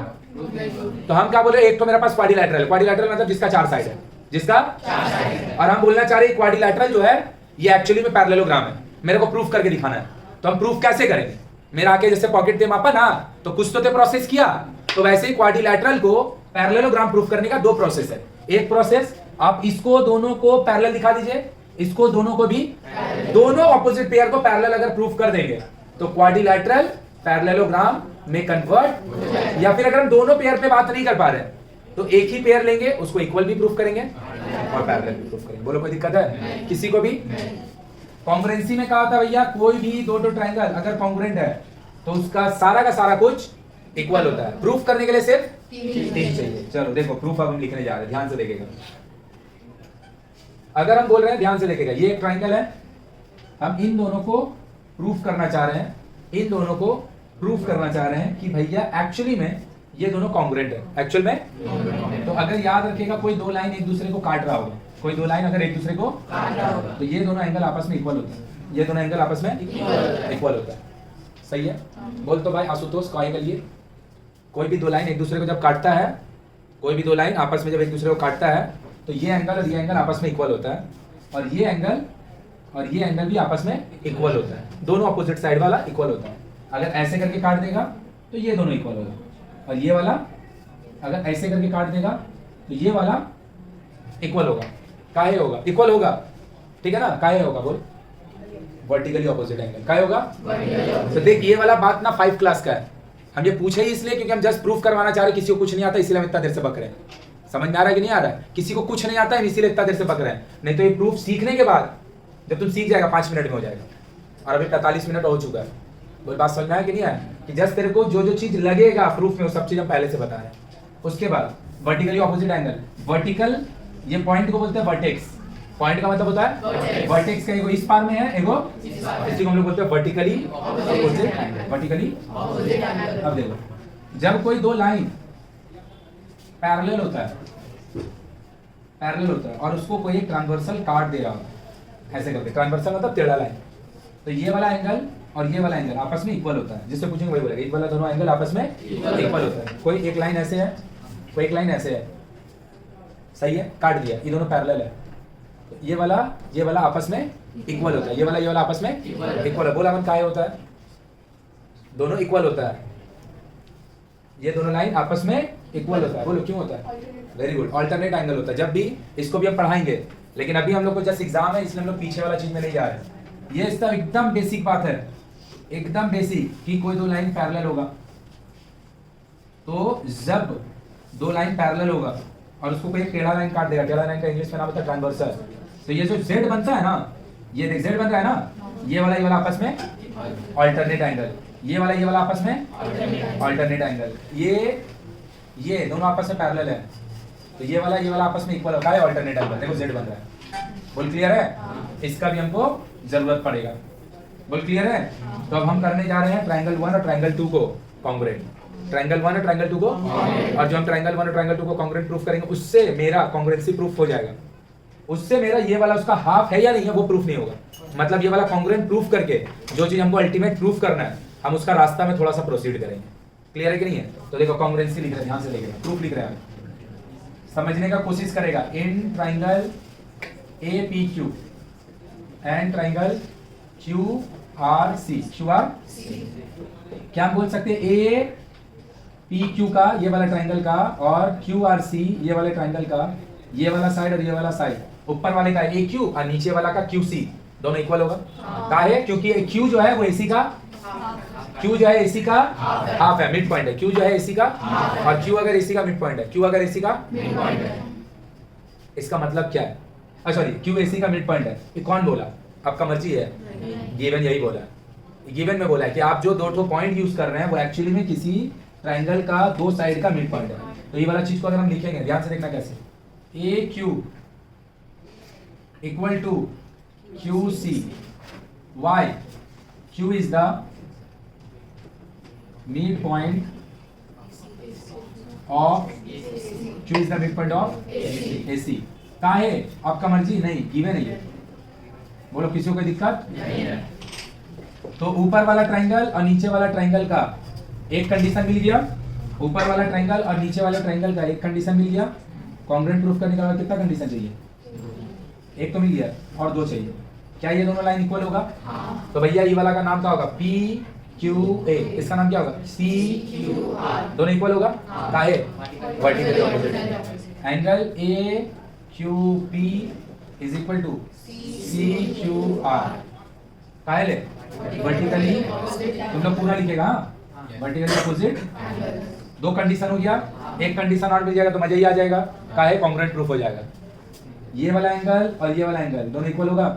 तो हम क्या बोल रहे हैं? एक तो मेरे पास क्वाड्रिलैटरल, क्वाड्रिलैटरल मतलब जिसका चार साइड है, जिसका चार साइड है। और हम बोलना चाह रहे हैं क्वाड्रिलैटरल जो है ये एक्चुअली में पैरेललोग्राम है, मेरे को प्रूफ करके दिखाना है। तो हम प्रूफ कैसे करेंगे? मेरा आके जैसे पॉकेट पे मापा ना, तो कुछ तो प्रोसेस किया, तो वैसे ही क्वाड्रिलैटरल को पैरेललोग्राम प्रूफ करने का दो प्रोसेस है। एक प्रोसेस, आप इसको दोनों को पैरेलल दिखा दीजिए, इसको दोनों को भी, दोनों ऑपोजिट पेयर को पैरेलल अगर प्रूफ कर देंगे तो क्वाड्रिलैटरल पैरेललोग्राम में कन्वर्ट। या फिर अगर हम दोनों पेयर पे बात नहीं कर पा रहे तो एक ही पेयर लेंगे, उसको इक्वल भी प्रूफ करेंगे और पैरेलल भी प्रूफ करेंगे। बोलो कोई दिक्कत है किसी को भी? कॉन्ग्रुएंसी में कहा था भैया कोई भी दो ट्रायंगल अगर कॉन्ग्रुएंट है तो उसका सारा का सारा कुछ इक्वल होता है। प्रूफ करने के लिए सिर्फ तीन चाहिए। चलो देखो प्रूफ अब हम लिखने जा रहे हैं, ध्यान से देखिएगा। अगर हम बोल रहे हैं, ध्यान से देखिएगा, ये एक ट्रायंगल है, हम इन दोनों को प्रूफ करना चाह रहे हैं, इन दोनों को प्रूफ करना चाह रहे हैं कि भैया एक्चुअली में ये दोनों कॉन्ग्रुएंट है, एक्चुअल में। तो अगर याद रखिएगा कोई दो लाइन एक दूसरे को काट रहा होगा, कोई दो लाइन अगर एक दूसरे को काट रहा होगा तो ये दोनों एंगल आपस में इक्वल होते हैं, ये दोनों एंगल आपस में इक्वल होता है। सही है? बोल तो भाई आशुतोष कॉल के लिए, कोई भी दो लाइन एक दूसरे को जब काटता है, कोई भी दो लाइन आपस में जब एक दूसरे को काटता है तो ये एंगल और ये एंगल आपस में इक्वल होता है, और ये एंगल और ये एंगल भी आपस में इक्वल होता है, दोनों अपोजिट साइड वाला इक्वल होता है। अगर ऐसे करके काट देगा तो ये दोनों इक्वल होगा, और ये वाला अगर ऐसे करके काट देगा तो ये वाला इक्वल होगा। काहे होगा? इक्वल होगा, ठीक है ना? काहे होगा? बोल। Vertically opposite angle. काहे होगा? तो देख ये वाला बात ना 5 क्लास का है, हम ये पूछे ही इसलिए क्योंकि हम जस्ट प्रूफ करवाना चाह रहे हैं, किसी को कुछ नहीं आता इसलिए हम इतना देर से बक रहे हैं। समझ में आ रहा है कि नहीं आ रहा है? किसी को कुछ नहीं आता है इसीलिए इतना देर से बक रहे हैं, नहीं तो ये प्रूफ सीखने के बाद जब तुम सीख जाएगा 5 मिनट में हो जाएगा, और अभी 45 मिनट हो चुका है। कोई बात समझ में आया कि नहीं आया? कि जस्ट तेरे को जो जो चीज लगेगा प्रूफ में वो सब चीज हम पहले से बता रहे हैं। उसके बाद वर्टिकली ऑपोजिट एंगल, वर्टिकल ये पॉइंट को बोलते हैं वर्टेक्स। पॉइंट का मतलब होता है वर्टेक्स का एगो इस पार में है, एगो इसी को हम लोग बोलते हैं vertically opposite angle, vertically opposite angle. अब देखो जब कोई दो लाइन पैरेलल होता है, पैरेलल होता है और उसको कोई एक ट्रांसवर्सल काट दे रहा होता है ऐसे करके, ट्रांसवर्सल मतलब टेढ़ा लाइन, तो ये वाला एंगल और ये वाला एंगल आपस में इक्वल होता है। जिससे पूछेंगे वही बोलेगा, ये वाला दोनों एंगल आपस में इक्वल होता है। कोई एक लाइन ऐसे है, कोई एक लाइन ऐसे है, सही है, काट दिया, ये दोनों पैरेलल है, तो ये वाला आपस में इक्वल होता है, ये वाला आपस में इक्वल है। बोला मन काहे होता है? दोनों इक्वल होता है, ये दोनों लाइन आपस में इक्वल होता है। बोलो क्यों होता है? वेरी गुड, अल्टरनेट एंगल होता है। जब भी इसको भी हम पढ़ाएंगे, लेकिन अभी हम लोग को जस्ट एग्जाम है इसलिए हम लोग पीछे वाला चीज में नहीं जा रहे। ये इसका एकदम बेसिक बात है, एकदम बेसिक, कि कोई दो लाइन पैरेलल होगा, तो जब दो लाइन पैरेलल होगा और उसको कोई टेढ़ा लाइन काट देगा, टेढ़ा लाइन का इंग्लिश में नाम होता है ट्रांसवर्सल, तो ये जो जेड बनता है ना, ये देख जेड बन रहा है ना, ये वाला आपस में अल्टरनेट एंगल, ये वाला आपस में अल्टरनेट एंगल, ये दोनों आपस में पैरेलल है, तो ये वाला आपस में इक्वल होता है अल्टरनेट एंगल। देखो जेड बन रहा है, बोल क्लियर है? इसका भी हमको जरूरत पड़ेगा, बोल क्लियर है? तो अब हम करने जा रहे हैं ट्रायंगल 1 और ट्रायंगल 2 को कॉन्ग्रुएंट, ट्रायंगल 1 और ट्रायंगल 2 को, और जो हम ट्रायंगल 1 और ट्रायंगल 2 को कॉन्ग्रुएंट प्रूफ करेंगे उससे मेरा कॉन्ग्रुएंसी प्रूफ हो जाएगा। उससे मेरा ये वाला उसका हाफ है या नहीं है वो प्रूफ नहीं होगा, मतलब ये वाला कॉन्ग्रुएंट प्रूफ करके जो चीज हमको अल्टीमेट प्रूफ करना है हम उसका रास्ता में थोड़ा सा प्रोसीड करेंगे। क्लियर है कि नहीं है? तो देखो कॉन्ग्रुएंसी लिख रहे हैं, ध्यान से देखिएगा, प्रूफ लिख रहे हैं, समझने का कोशिश करेगा। In triangle APQ and triangle QRC, क्या हम बोल सकते हैं? पी क्यू का ये वाला ट्राइंगल का और क्यू आर सी ये वाले ट्राइंगल का, ये वाला साइड और ये वाला साइड, ऊपर वाले का ए क्यू और नीचे वाला का क्यू सी, दोनों इक्वल होगा। का है क्योंकि क्यू जो है वो एसी का, क्यू जो है एसी का हाफ है, मिड पॉइंट है। क्यू जो है एसी का और क्यू अगर एसी का मिड पॉइंट है, क्यू अगर एसी का मिड पॉइंट है, इसका मतलब क्या है? सॉरी, क्यू एसी का मिड पॉइंट है। ये कौन बोला? आपका मर्जी है, गिवन यही बोला है। गिवन में बोला है कि आप जो दो पॉइंट यूज कर रहे हैं वो एक्चुअली में किसी ट्राइंगल का दो साइड का मिड पॉइंट है। तो ये वाला चीज को अगर हम लिखेंगे, ध्यान से देखना कैसे, A Q equal to Q C, why Q is the midpoint of, Q is the midpoint of AC. कहा है? आपका मर्जी, नहीं गिवन नहीं है। बोलो किसी को कोई दिक्कत नहीं है। तो ऊपर वाला ट्राइंगल और नीचे वाला ट्राइंगल का एक कंडीशन मिल गया, ऊपर वाला ट्राइंगल और नीचे वाले ट्राइंगल का एक कंडीशन मिल गया। कॉन्ग्रुएंट प्रूफ करने के बाद कितना कंडीशन चाहिए? एक तो मिल गया और दो चाहिए। क्या ये दोनों लाइन इक्वल होगा? तो भैया ये वाला का नाम क्या होगा? पी क्यू ए, इसका नाम क्या होगा? सी क्यू आर, दोनों इक्वल होगा। क्या है? Vertically opposite. Angle A Q P is equal to C Q R, क्या है? वर्टिकली, तुम लोग पूरा लिखेगा, वर्टिकली ऑपोजिट। दो कंडीशन हो गया, एक कंडीशन और मिल जाएगा तो मजा ही आ जाएगा। क्या है? कॉन्ग्रुएंट प्रूफ हो जाएगा। ये वाला एंगल और ये वाला एंगल दोनों इक्वल होगा।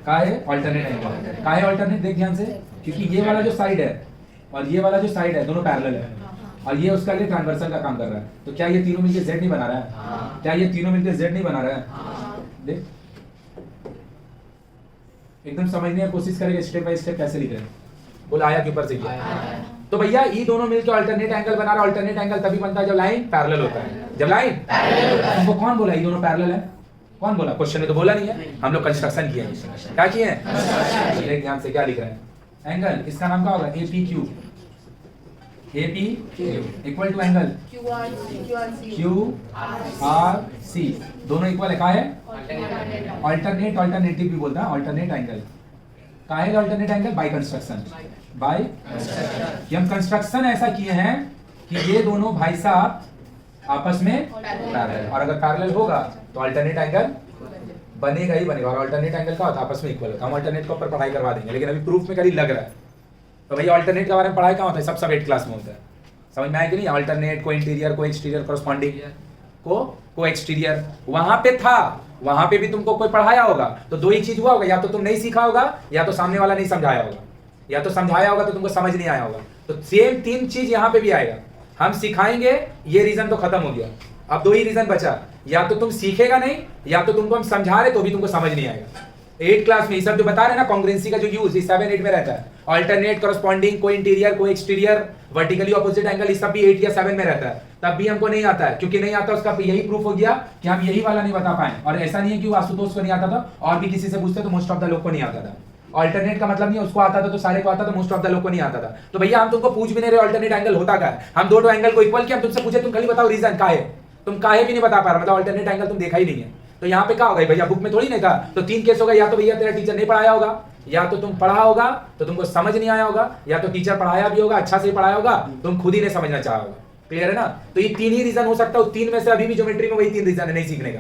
क्या है? Alternate angle. क्या है अल्टरनेट? देख ध्यान से, क्योंकि ये वाला जो साइड है और ये वाला जो साइड है दोनों पैरेलल है और ये उसका लिए ट्रांसवर्सल का काम कर रहा है। तो क्या ये तीनों मिलकर जेड नहीं बना रहा है? क्या ये तीनों मिलकर जेड नहीं बना रहा है? देख, एकदम समझने की कोशिश करेंगे स्टेप बाय स्टेप कैसे लिख रहे हैं। बोल आया के ऊपर से किया। तो भैया ये दोनों मिलकर अल्टरनेट एंगल बना रहा है। अल्टरनेट एंगल तभी बनता है जब लाइन पैरेलल होता है। जब लाइन पैरेलल होता है, तुमको कौन बोला ये दोनों पैरेलल है? कौन बोला? क्वेश्चन में तो बोला नहीं है, हम लोग कंस्ट्रक्शन किए हैं। क्या किए हैं? देख ध्यान से क्या लिख रहे हैं। एंगल इसका नाम क्या होगा? A P Q, A P equal to angle Q R C, दोनों इक्वल है। क्या है? अल्टरनेट, अल्टरनेटिव भी बोलता है, अल्टरनेट एंगल। क्या है alternate angle? By construction, by कि हम कंस्ट्रक्शन ऐसा किए हैं कि ये दोनों भाई साहब आपस में पैरेलल, और अगर पैरेलल होगा तो अल्टरनेट एंगल बनेगा ही बनेगा। और अल्टरनेट एंगल का होता है आपस में इक्वल होता है। हम अल्टरनेट के ऊपर पढ़ाई करवा देंगे, लेकिन अभी प्रूफ में करीब लग रहा है। तो भैया अल्टरनेट के बारे में पढ़ाई क्या होता है? सब 8 क्लास में होता है। समझ में आया कि नहीं? अल्टरनेट, को इंटीरियर, को एक्सटीरियर, कॉरस्पॉन्डिंग, को एक्सटीरियर वहां पे था, वहां पे भी तुमको कोई पढ़ाया होगा। तो दो ही चीज हुआ होगा, या तो तुम नहीं सीखा होगा या तो सामने वाला नहीं समझाया होगा, या तो समझाया होगा तो तुमको समझ नहीं आया होगा। तो सेम 3 चीज यहाँ पे भी आएगा। हम सिखाएंगे, ये रीजन तो खत्म हो गया, अब 2 ही रीजन बचा। या तो तुम सीखेगा नहीं, या तो तुमको हम समझा रहे तो भी तुमको समझ नहीं आएगा। 8 क्लास में ये सब जो बता रहे ना, कॉन्ग्रुएंसी का जो यूज 7-8 में रहता है। अल्टरनेट, कॉरस्पॉन्डिंग, को इंटीरियर, को एक्सटीरियर, वर्टिकली ऑपोजिट एंगल, ये सब भी 8 या 7 में रहता है। तब भी हमको नहीं आता है, क्योंकि नहीं आता उसका यही प्रूफ हो गया कि हम यही वाला नहीं बता पाए। और ऐसा नहीं है कि आशुतोष को नहीं आता था, और भी किसी से पूछते तो मोस्ट ऑफ द लोग को नहीं आता था। अल्टरनेट का मतलब नहीं उसको आता था तो सारे को आता था, मोस्ट ऑफ द लोग को नहीं आता था। तो भैया हम तुमको पूछ भी नहीं रहे अल्टरनेट एंगल होता क्या है। हम दो एंगल को इक्वल किया, हम तुमसे पूछे तुम खाली बताओ रीजन का है, तुम काहे भी नहीं बता पा रहे, मतलब अल्टरनेट एंगल तुम देखा ही नहीं है। तो यहाँ पे क्या होगा भैया? बुक में थोड़ी नहीं था। तो 3 केस होगा, या तो भैया तेरा टीचर नहीं पढ़ाया होगा, या तो तुम पढ़ा होगा तो तुमको समझ नहीं आया होगा, या तो टीचर पढ़ाया भी होगा, अच्छा से पढ़ाया होगा, तुम खुद ही नहीं समझना चाहा होगा। क्लियर है ना? तो ये 3 ही रीजन हो सकता है। 3 में से अभी भी ज्योमेट्री में वही 3 रीजन है नहीं सीखने का,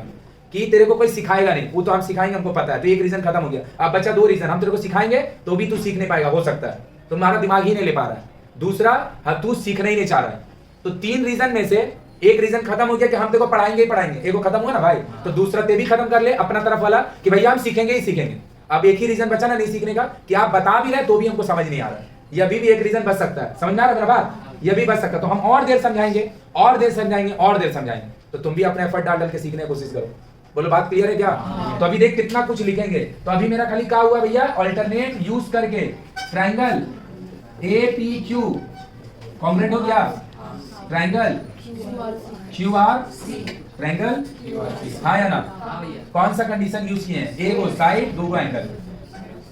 कि तेरे को कोई सिखाएगा नहीं, वो तो हम सिखाएंगे, हमको पता है। तो एक रीजन खत्म हो गया। अब बचा 2 रीजन, हम तेरे को सिखाएंगे तो भी तू सीख नहीं पाएगा, हो सकता है तुम्हारा दिमाग ही नहीं ले पा रहा है। दूसरा, तू सीखना ही नहीं चाह रहा है। तो 3 रीजन में से एक रीजन खत्म हो गया कि हम तेरे को पढ़ाएंगे ही पढ़ाएंगे, एक खत्म हुआ ना भाई। तो दूसरा ते भी खत्म कर ले अपना तरफ वाला कि भैया हम सीखेंगे ही सीखेंगे। अब एक ही रीजन बचा ना नहीं सीखने का, कि आप बता भी रहे तो भी हमको समझ नहीं आ रहा है। ये अभी भी एक रीजन बच सकता है, समझ में आ रहा है मेरा बात? ये भी बच सकता है। तो हम और देर समझाएंगे, और देर समझाएंगे, और देर समझाएंगे। तो तुम भी अपने एफर्ट डाल के सीखने की कोशिश करो। बोलो बात क्लियर है क्या? तो अभी देख कितना कुछ लिखेंगे। तो अभी मेरा खाली क्या हुआ भैया? अल्टरनेट यूज करके triangle A P Q congruent हो गया, ट्राइंगल क्यू आर ट्राइंगल, हाँ या ना? कौन सा कंडीशन यूज किए हैं? एक side, 2 angle,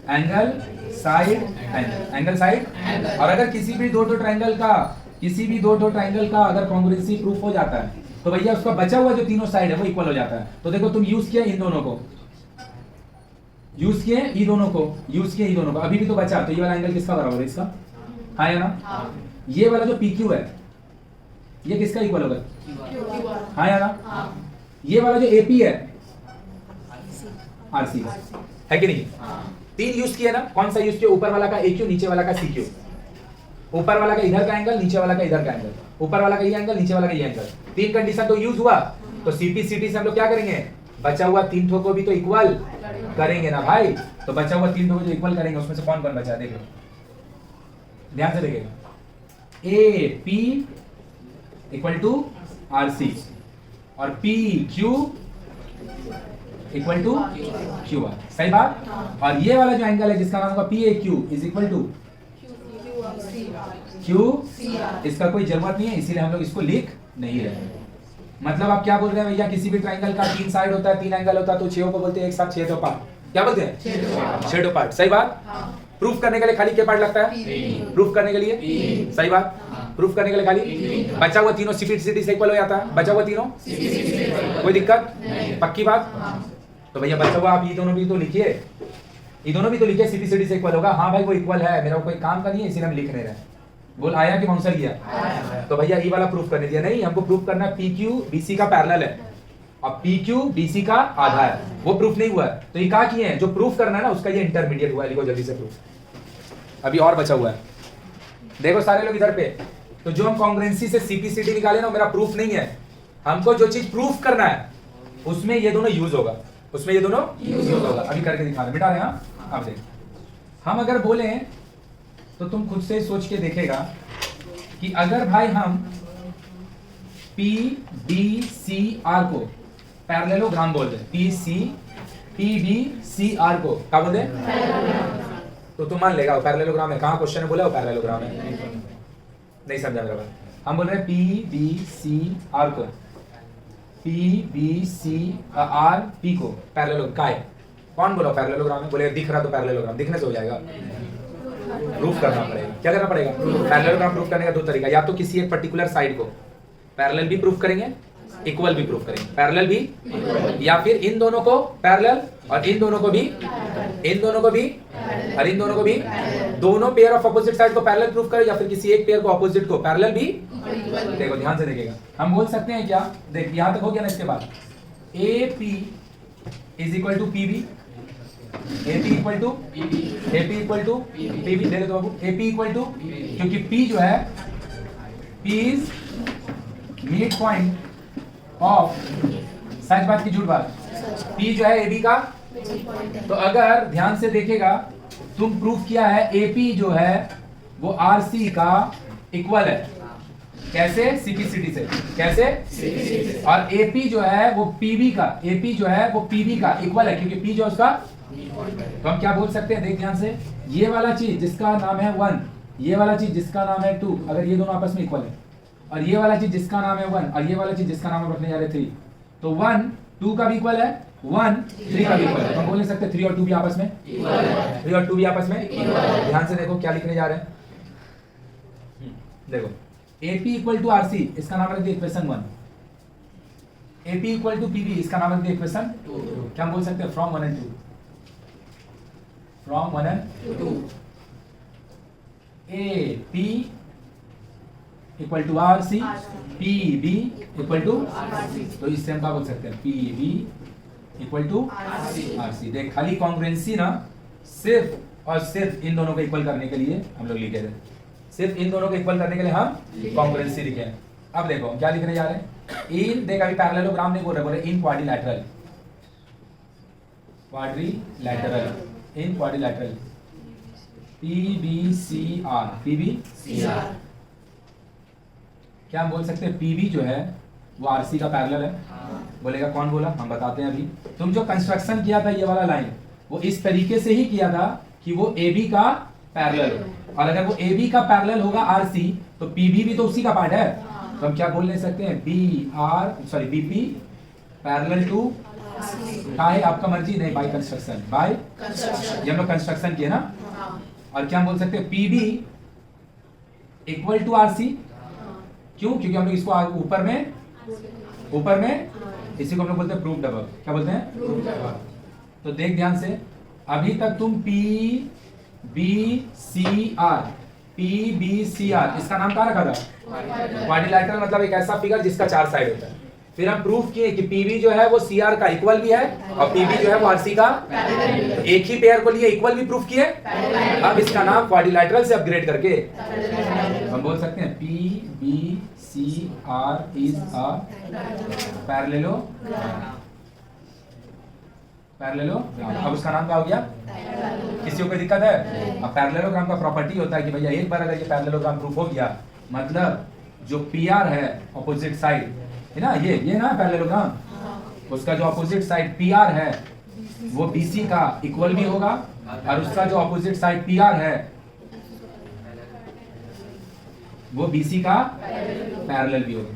angle side, angle side. और अगर किसी भी 2 ट्राइंगल का, किसी भी 2 ट्राइंगल का अगर कॉन्ग्रुएंसी प्रूफ हो जाता है तो भैया उसका बचा हुआ जो तीनों साइड है वो इक्वल हो जाता है। तो देखो तुम यूज किया इन दोनों को, यूज किए ई दोनों को, यूज किए ई दोनों को, अभी भी तो बचा। तो ये वाला एंगल किसका बराबर है? इसका, हाँ या ना? ये वाला जो PQ है, ये किसका इक्वल होगा? हाँ या ना? ये वाला जो AP है RC है कि नहीं? तीन यूज किया ना, कौन सा यूज किया? ऊपर वाला का AQ, नीचे वाला का CQ। ऊपर वाला का इधर का एंगल, नीचे वाला का इधर का एंगल, ऊपर वाला का ये एंगल, नीचे वाला का ये एंगल। तीन कंडीशन तो यूज हुआ, तो CP/CT से हम लोग क्या करेंगे? बचा हुआ तीन ठो को भी तो इक्वल करेंगे ना भाई। तो बचा हुआ तीन ठो को जो इक्वल करेंगे उसमें से कौन कौन बचा, देख लो ध्यान से देखिएगा। AP इक्वल टू RC और PQ इक्वल टू QR, सही बात। और ये वाला जो एंगल है जिसका नाम होगा PAQ is equal to Q, इसका कोई जरूरत नहीं है, इसीलिए हम लोग इसको लिख नहीं रहे। मतलब आप क्या बोल रहे हैं भैया, किसी भी ट्राइंगल का तीन साइड होता है, तीन एंगल होता है, तो छेदों को बोलते हैं एक साथ छेदों पार्ट। क्या बोलते हैं? छेदों पार्ट, सही बात। प्रूफ करने के लिए खाली क्या पार्ट लगता है? प्रूफ करने के लिए, सही बात। प्रूफ करने के लिए खाली बचा हुआ तीनों CP/CT से इक्वल हो जाता है। बचा हुआ तीनों, कोई दिक्कत? पक्की बात। तो भैया बचा हुआ आप ये दोनों भी तो लिखिए, ये दोनों भी तो लिखिए, CP/CT से इक्वल होगा। हाँ भाई वो इक्वल है, मेरा कोई काम का नहीं है, इसीलिए हम लिख नहीं रहे। बोल आया कि बाउंसर किया? तो भैया ये वाला प्रूफ करने दिया नहीं, हमको प्रूफ करना है PQ BC का पैरेलल है और PQ BC का आधा है, वो प्रूफ नहीं हुआ है। तो ये क्या किए हैं, जो प्रूफ करना है ना उसका ये इंटरमीडिएट हुआ है। लिखो जल्दी से प्रूफ, अभी और बचा हुआ है। देखो सारे लोग इधर पे, तो जो हम कॉन्ग्रुएंसी से CP/CT निकाले ना, मेरा प्रूफ नहीं है। हमको जो चीज प्रूफ करना है उसमें ये दोनों यूज होगा, उसमें ये दोनों यूज होगा। अभी करके दिखा रहे, मिटा रहे हैं आप देख। हम अगर बोले तो तुम खुद से सोच के देखेगा कि अगर भाई हम PBCR को पैरेललोग्राम बोल दे, PBCR को क्या बोल दे? तो तुम मान लेगा वो पैरेललोग्राम है। कहाँ क्वेश्चन में बोला वो पैरेललोग्राम है? नहीं समझा मेरा बात। हम बोल रहे हैं PBCR को, PBCR P को पैरेललोग्राम का है। कौन बोला पैरेललोग्राम है? बोले दिख रहा तो पैरेललोग्राम, दिखने से हो जाएगा? प्रूफ करना पड़ेगा। क्या करना पड़ेगा? पैरेललोग्राम प्रूफ करने का दो तरीका, या तो किसी एक पर्टिकुलर साइड को पैरेलल भी प्रूफ करेंगे, इक्वल भी प्रूफ करेंगे। पैरेलल भी, या फिर इन दोनों को पैरेलल और इन दोनों को भी, इन दोनों को भी और इन दोनों को भी, दोनों पेयर ऑफ अपोजिट साइड को पैरेलल प्रूफ करें, या फिर किसी एक पेयर को अपोजिट को पैरेलल भी। देखो ध्यान से देखिएगा, हम बोल सकते हैं क्या? देख यहां तक हो गया ना। इसके बाद AP is equal to PB, AP equal to PB। देखो बाबू, AP इक्वल टू, क्योंकि P जो है, P is midpoint of, सच बात की झूठ बात, P जो है AB का। तो अगर ध्यान से देखेगा, तुम प्रूफ किया है AP जो है वो RC का इक्वल है। कैसे? CP/CT से। कैसे? और AP जो है वो PB का, AP जो है वो PB का इक्वल है, क्योंकि P जो उसका। तो हम क्या बोल सकते हैं, देख ध्यान से, ये वाला चीज जिसका नाम है 1, ये वाला चीज जिसका नाम है 2, अगर ये दोनों आपस में इक्वल है, और ये वाला चीज जिसका नाम है 1 और ये वाला चीज जिसका नाम हम रखने जा रहे 3, तो 1 2 का भी इक्वल है, 1 3 का भी इक्वल है। तो हम बोल नहीं सकते 3 और 2 भी आपस में इक्वल है, 3 और 2 भी आपस में इक्वल है। ध्यान से देखो क्या लिखने जा रहे हैं, देखो AP इक्वल टू RC, इसका नाम रख दिया equation 1। AP equal to PB, इसका नाम रख दिया इक्वेशन 2। क्या हम बोल सकते हैं? From 1 and 2, from 1 and 2। AP equal to RC, PB equal to RC। तो इससे हम क्या बोल सकते हैं? PB equal to RC। देख खाली कॉन्ग्रुएंसी ना, सिर्फ और सिर्फ इन दोनों को इक्वल करने के लिए हम लोग लिखे थे, सिर्फ इन दोनों को इक्वल करने के लिए हम कॉन्ग्रुएंसी लिखे हैं। अब देखो हम क्या लिखने जा रहे हैं, इन, देख अभी पैरेललोग्राम नहीं बोल रहे, बोले इन क्वाड्रिलैटरल, क्वाड्रिलैटरल, इन क्वाड्रिलैटरल PBCR, PBCR। क्या हम बोल सकते हैं PB जो है वो RC का पैरेलल है? बोलेगा कौन बोला? हम बताते हैं अभी। तुम जो कंस्ट्रक्शन किया था ये वाला लाइन, वो इस तरीके से ही किया था कि वो AB का पैरेलल हो, और अगर वो AB का पैरेलल होगा RC, तो PB भी तो उसी का पार्ट है। तो हम क्या बोल नहीं सकते हैं? BP पैरेलल टू बाय, आपका मर्जी नहीं, बाय कंस्ट्रक्शन, बाय ये हम लोग कंस्ट्रक्शन किए ना। और क्या हम बोल सकते हैं? PB इक्वल टू RC, क्यों? क्योंकि हम लोग इसको ऊपर में इसी को हम लोग बोलते हैं प्रूफ डबल। क्या बोलते हैं? Proof double. तो देख ध्यान से, अभी तक तुम PBCR PBCR, इसका नाम क्या रखा था? क्वाड्रिलैटरल, मतलब एक ऐसा फिगर जिसका 4 साइड होता है। फिर हम प्रूफ किए कि PB जो है वो CR का इक्वल भी है और PB जो है वो RC का, तो एक ही पेयर को लिए इक्वल भी प्रूफ किए। अब इसका नाम क्वाड्रिलैटरल से अपग्रेड करके हम बोल सकते हैं PBCR इज अ पैरेललोग्राम। अब उसका नाम क्या हो गया? किसी को कोई दिक्कत है? अब पैरेललोग्राम का प्रॉपर्टी होता है कि भैया एक बार अगर ये पैरेललोग्राम प्रूफ हो गया, मतलब जो PR है ऑपोजिट साइड है ना, ये ना पैरेललोग्राम, उसका जो ऑपोजिट साइड PR है वो BC का इक्वल भी होगा और उसका जो ऑपोजिट साइड PR है वो BC का पैरेलल भी होगा।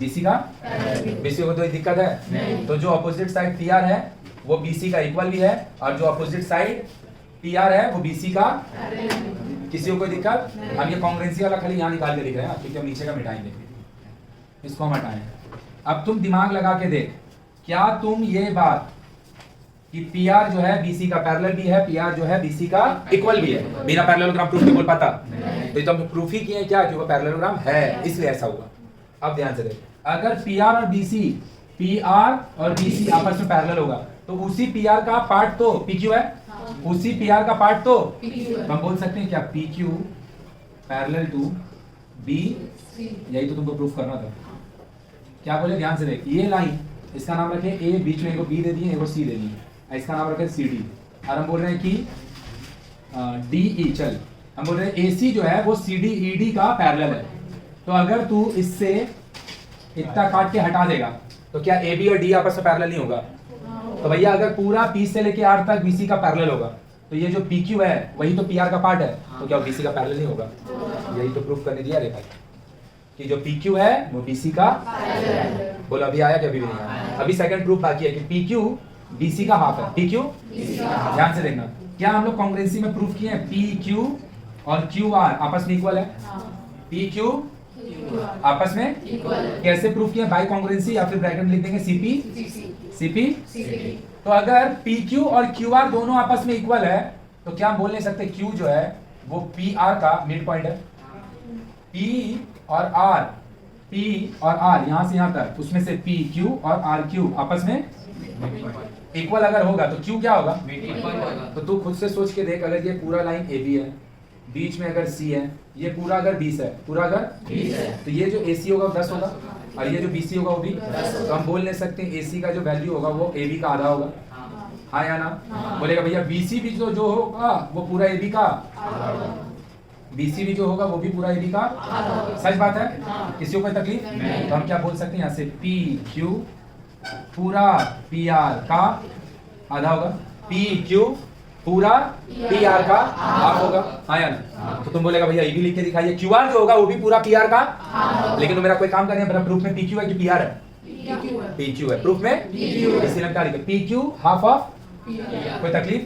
BC को तो दिक्कत है? तो जो ऑपोजिट साइड PR है वो BC का इक्वल भी है और जो ऑपोजिट साइड PR है वो BC का। किसी को कोई दिक्कत? हम ये कॉन्ग्रुएंसी वाला खाली यहाँ निकाल के लिख रहे हैं क्योंकि हम नीचे का मिटाएंगे, इसको हम हटाएं। अब तुम दिमाग लगा के देख, क्या तुम ये बात कि PR जो है BC का पैरेलल भी है, PR जो है BC का इक्वल भी है, बिना पैरेललोग्राम प्रूफ नहीं बोल पाता? तो तुम प्रूफ ही किए क्या कि वो पैरेललोग्राम है, इसलिए ऐसा हुआ। अब ध्यान से देख, अगर PR और BC आपस में पैरेलल होगा तो उसी PR का पार्ट तो PQ है, उसी PR का पार्ट तो हम बोल सकते हैं क्या PQ पैरेलल टू BC। यही तो तुमको प्रूफ करना था। क्या बोले? ध्यान से देख, ये लाइन इसका नाम रखे A, बीच में एगो B दे दिए, एगो C दे दिए, इसका नाम रखे CD, और हम बोल रहे हैं कि DE। चल हम बोल रहे हैं AC जो है वो CD ED का पैरेलल है। तो अगर तू इससे इतना काट के हटा देगा तो क्या AB और D आपस में पैरेलल नहीं होगा? तो भैया अगर पूरा P से लेके R तक BC का पैरेलल होगा तो ये जो PQ है वही तो PR का पार्ट है, तो क्या BC का पैरेलल नहीं होगा? यही तो प्रूफ करने दिया रेखा कि जो PQ है वो BC का। बोलो अभी आया कि अभी भी नहीं आया? अभी सेकंड प्रूफ बाकी है कि PQ BC का हाफ है। PQ ध्यान से देखना, क्या हम लोग कॉन्ग्रुएंसी में प्रूफ किए हैं PQ और QR आपस में इक्वल है? PQ आपस में कैसे प्रूफ किया? बाय कॉन्ग्रुएंसी, या फिर ब्रैकेट में लिख देंगे CP। तो अगर PQ और QR दोनों आपस में इक्वल है तो क्या हम बोल नहीं सकते Q जो है वो PR का मिड पॉइंट है? P और R यहां से यहां तक, उसमें से PQ और RQ आपस में इक्वल अगर होगा तो Q क्या होगा? तो तू खुद से सोच के देख, अगर ये पूरा लाइन AB है, बीच में अगर C है, ये पूरा अगर 20 है, तो ये जो AC होगा 10 होगा और ये जो BC होगा वो भी। तो हम बोल नहीं सकते AC का जो वैल्यू होगा वो AB का आधा होगा, हाँ या ना? बोलेगा भैया BC भी जो होगा वो पूरा AB का, BC भी जो होगा वो भी पूरा AB का। सच बात है? किसी को कोई तकलीफ? तो हम क्या बोल सकते हैं यहाँ से PQ पूरा PR का आधा होगा, PQ पूरा PR का हाफ होगा, हाँ या ना? तो तुम बोलेगा भैया ये भी लिख के दिखाइए, QR जो होगा वो भी पूरा PR का। लेकिन तो मेरा कोई काम करना है, मेरा प्रूफ में PQ है कि PR है? PQ है प्रूफ में, इसलिए हम क्या लिखे PQ हाफ ऑफ। कोई तकलीफ?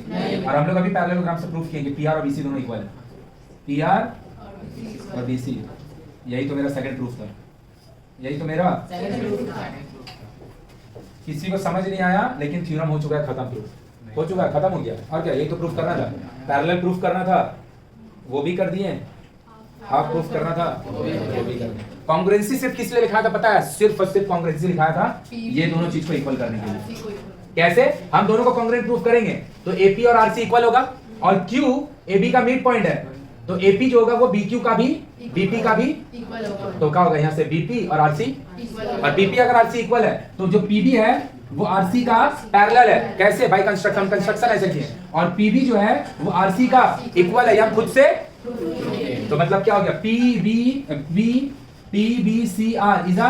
और हम लोग अभी पैरेललोग्राम से प्रूफ किए कि PR और BC दोनों इक्वल है, PR और BC। यही तो मेरा सेकंड प्रूफ था, यही तो मेरा। किसी को समझ नहीं आया, लेकिन थ्योरम हो चुका है खत्म, प्रूफ हो चुका है, खत्म हो गया। और क्या, यही तो प्रूफ करना था, पैरेलल प्रूफ करना था, वो भी कर दिए, हाफ प्रूफ करना था, वो भी कर दिए। कॉन्ग्रुएंसी सिर्फ किस लिए लिखा था पता है? सिर्फ और सिर्फ कॉन्ग्रुएंसी लिखाया था ये दोनों चीज को इक्वल करने के लिए। कैसे? हम दोनों को कॉन्ग्रुएंट प्रूफ करेंगे तो AP और RC इक्वल होगा और Q AB का मिड पॉइंट है, तो AP जो होगा वो BQ का भी BP का भी इक्वल होगा। तो क्या होगा यहाँ से BP और RC, और BP अगर RC इक्वल है तो जो PB है वो RC का पैरेलल है। कैसे? बाय कंस्ट्रक्शन ऐसे किए। और PB जो है वो RC का इक्वल है, या खुद से। तो मतलब क्या हो गया? PBCR इज अ,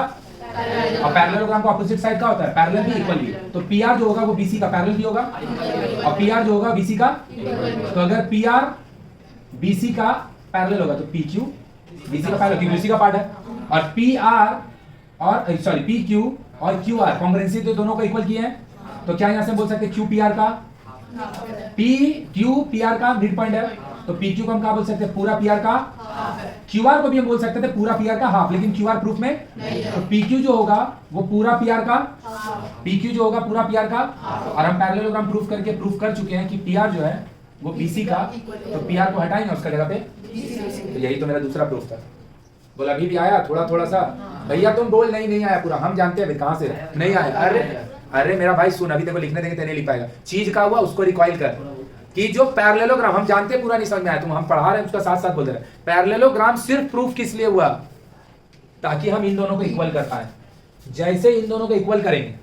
और पैरेललोग्राम का ऑपोजिट साइड का होता है पैरेलल भी इक्वल भी। तो PR जो होगा वो BC का पैरेलल भी होगा और PR जो होगा BC का। तो अगर PR BC का पैरेलल होगा तो PQ BC का पैरेलल, क्योंकि BC का पार्ट है। और PQ और QR कॉन्ग्रुएंसी तो दोनों को इक्वल किए हैं, तो क्या यहाँ से बोल सकते हैं QPR का, PQPR का मिड पॉइंट है, तो PQ को हम क्या बोल सकते हैं? पूरा PR का। QR को भी हम बोल सकते थे पूरा PR का हाफ, लेकिन QR प्रूफ में नहीं। तो PQ जो होगा वो पूरा PR का, PQ जो होगा पूरा PR का। और हम पैरेललोग्राम प्रूफ कर चुके हैं कि PR जो है वो BC का, तो PR को हटाएंगे उसका जगह पे। तो यही तो मेरा दूसरा प्रूफ था। बोला अभी भी आया थोड़ा थोड़ा सा। भैया तुम बोल नहीं आया पूरा, हम जानते हैं कहाँ से नहीं आया। अरे मेरा भाई सुन, अभी देखो लिखने देंगे तो नहीं लिख पाएगा। चीज का हुआ उसको रिकॉइल कर कि जो पैरेललोग्राम, हम जानते हैं पूरा नहीं समझ में आया, तुम हम पढ़ा रहे हैं उसका साथ साथ बोल रहे हैं। पैरेललोग्राम सिर्फ प्रूफ किस लिए हुआ, ताकि हम इन दोनों को इक्वल कर पाए। जैसे इन दोनों को इक्वल करेंगे,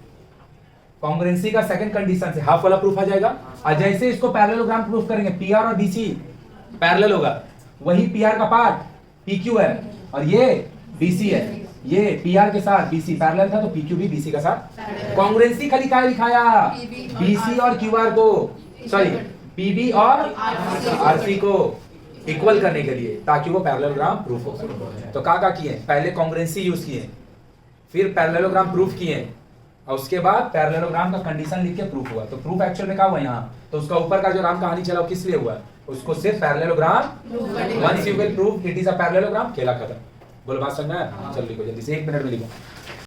कॉन्ग्रुएंसी का सेकंड कंडीशन से हाफ वाला प्रूफ आ जाएगा। और जैसे इसको पैरेललोग्राम प्रूफ करेंगे, PR और BC पैरेलल होगा, वही PR का पार्ट PQ है और ये BC है। ये PR के साथ BC पैरेलल था, तो PQ भी BC के साथ। कॉन्ग्रुएंसी खाली क्या लिखाया, BC और QR को, सॉरी PB और RC को इक्वल करने के लिए, ताकि वो पैरेललोग्राम प्रूफ हो सके। तो क्या किए, पहले कॉन्ग्रुएंसी यूज किए, फिर पैरेललोग्राम प्रूफ किए, और उसके बाद पैरेललोग्राम का कंडीशन लिख के प्रूफ हुआ। तो प्रूफ एक्चुअल में क्या हुआ यहाँ, तो उसका ऊपर का जो राम कहानी चला वो किस लिए हुआ, उसको सिर्फ parallelogram, once you will prove it is a parallelogram, खेला खत्म। बोलो बात समझ में आया? चलो लिखो जल्दी से, 1 मिनट में लिखो।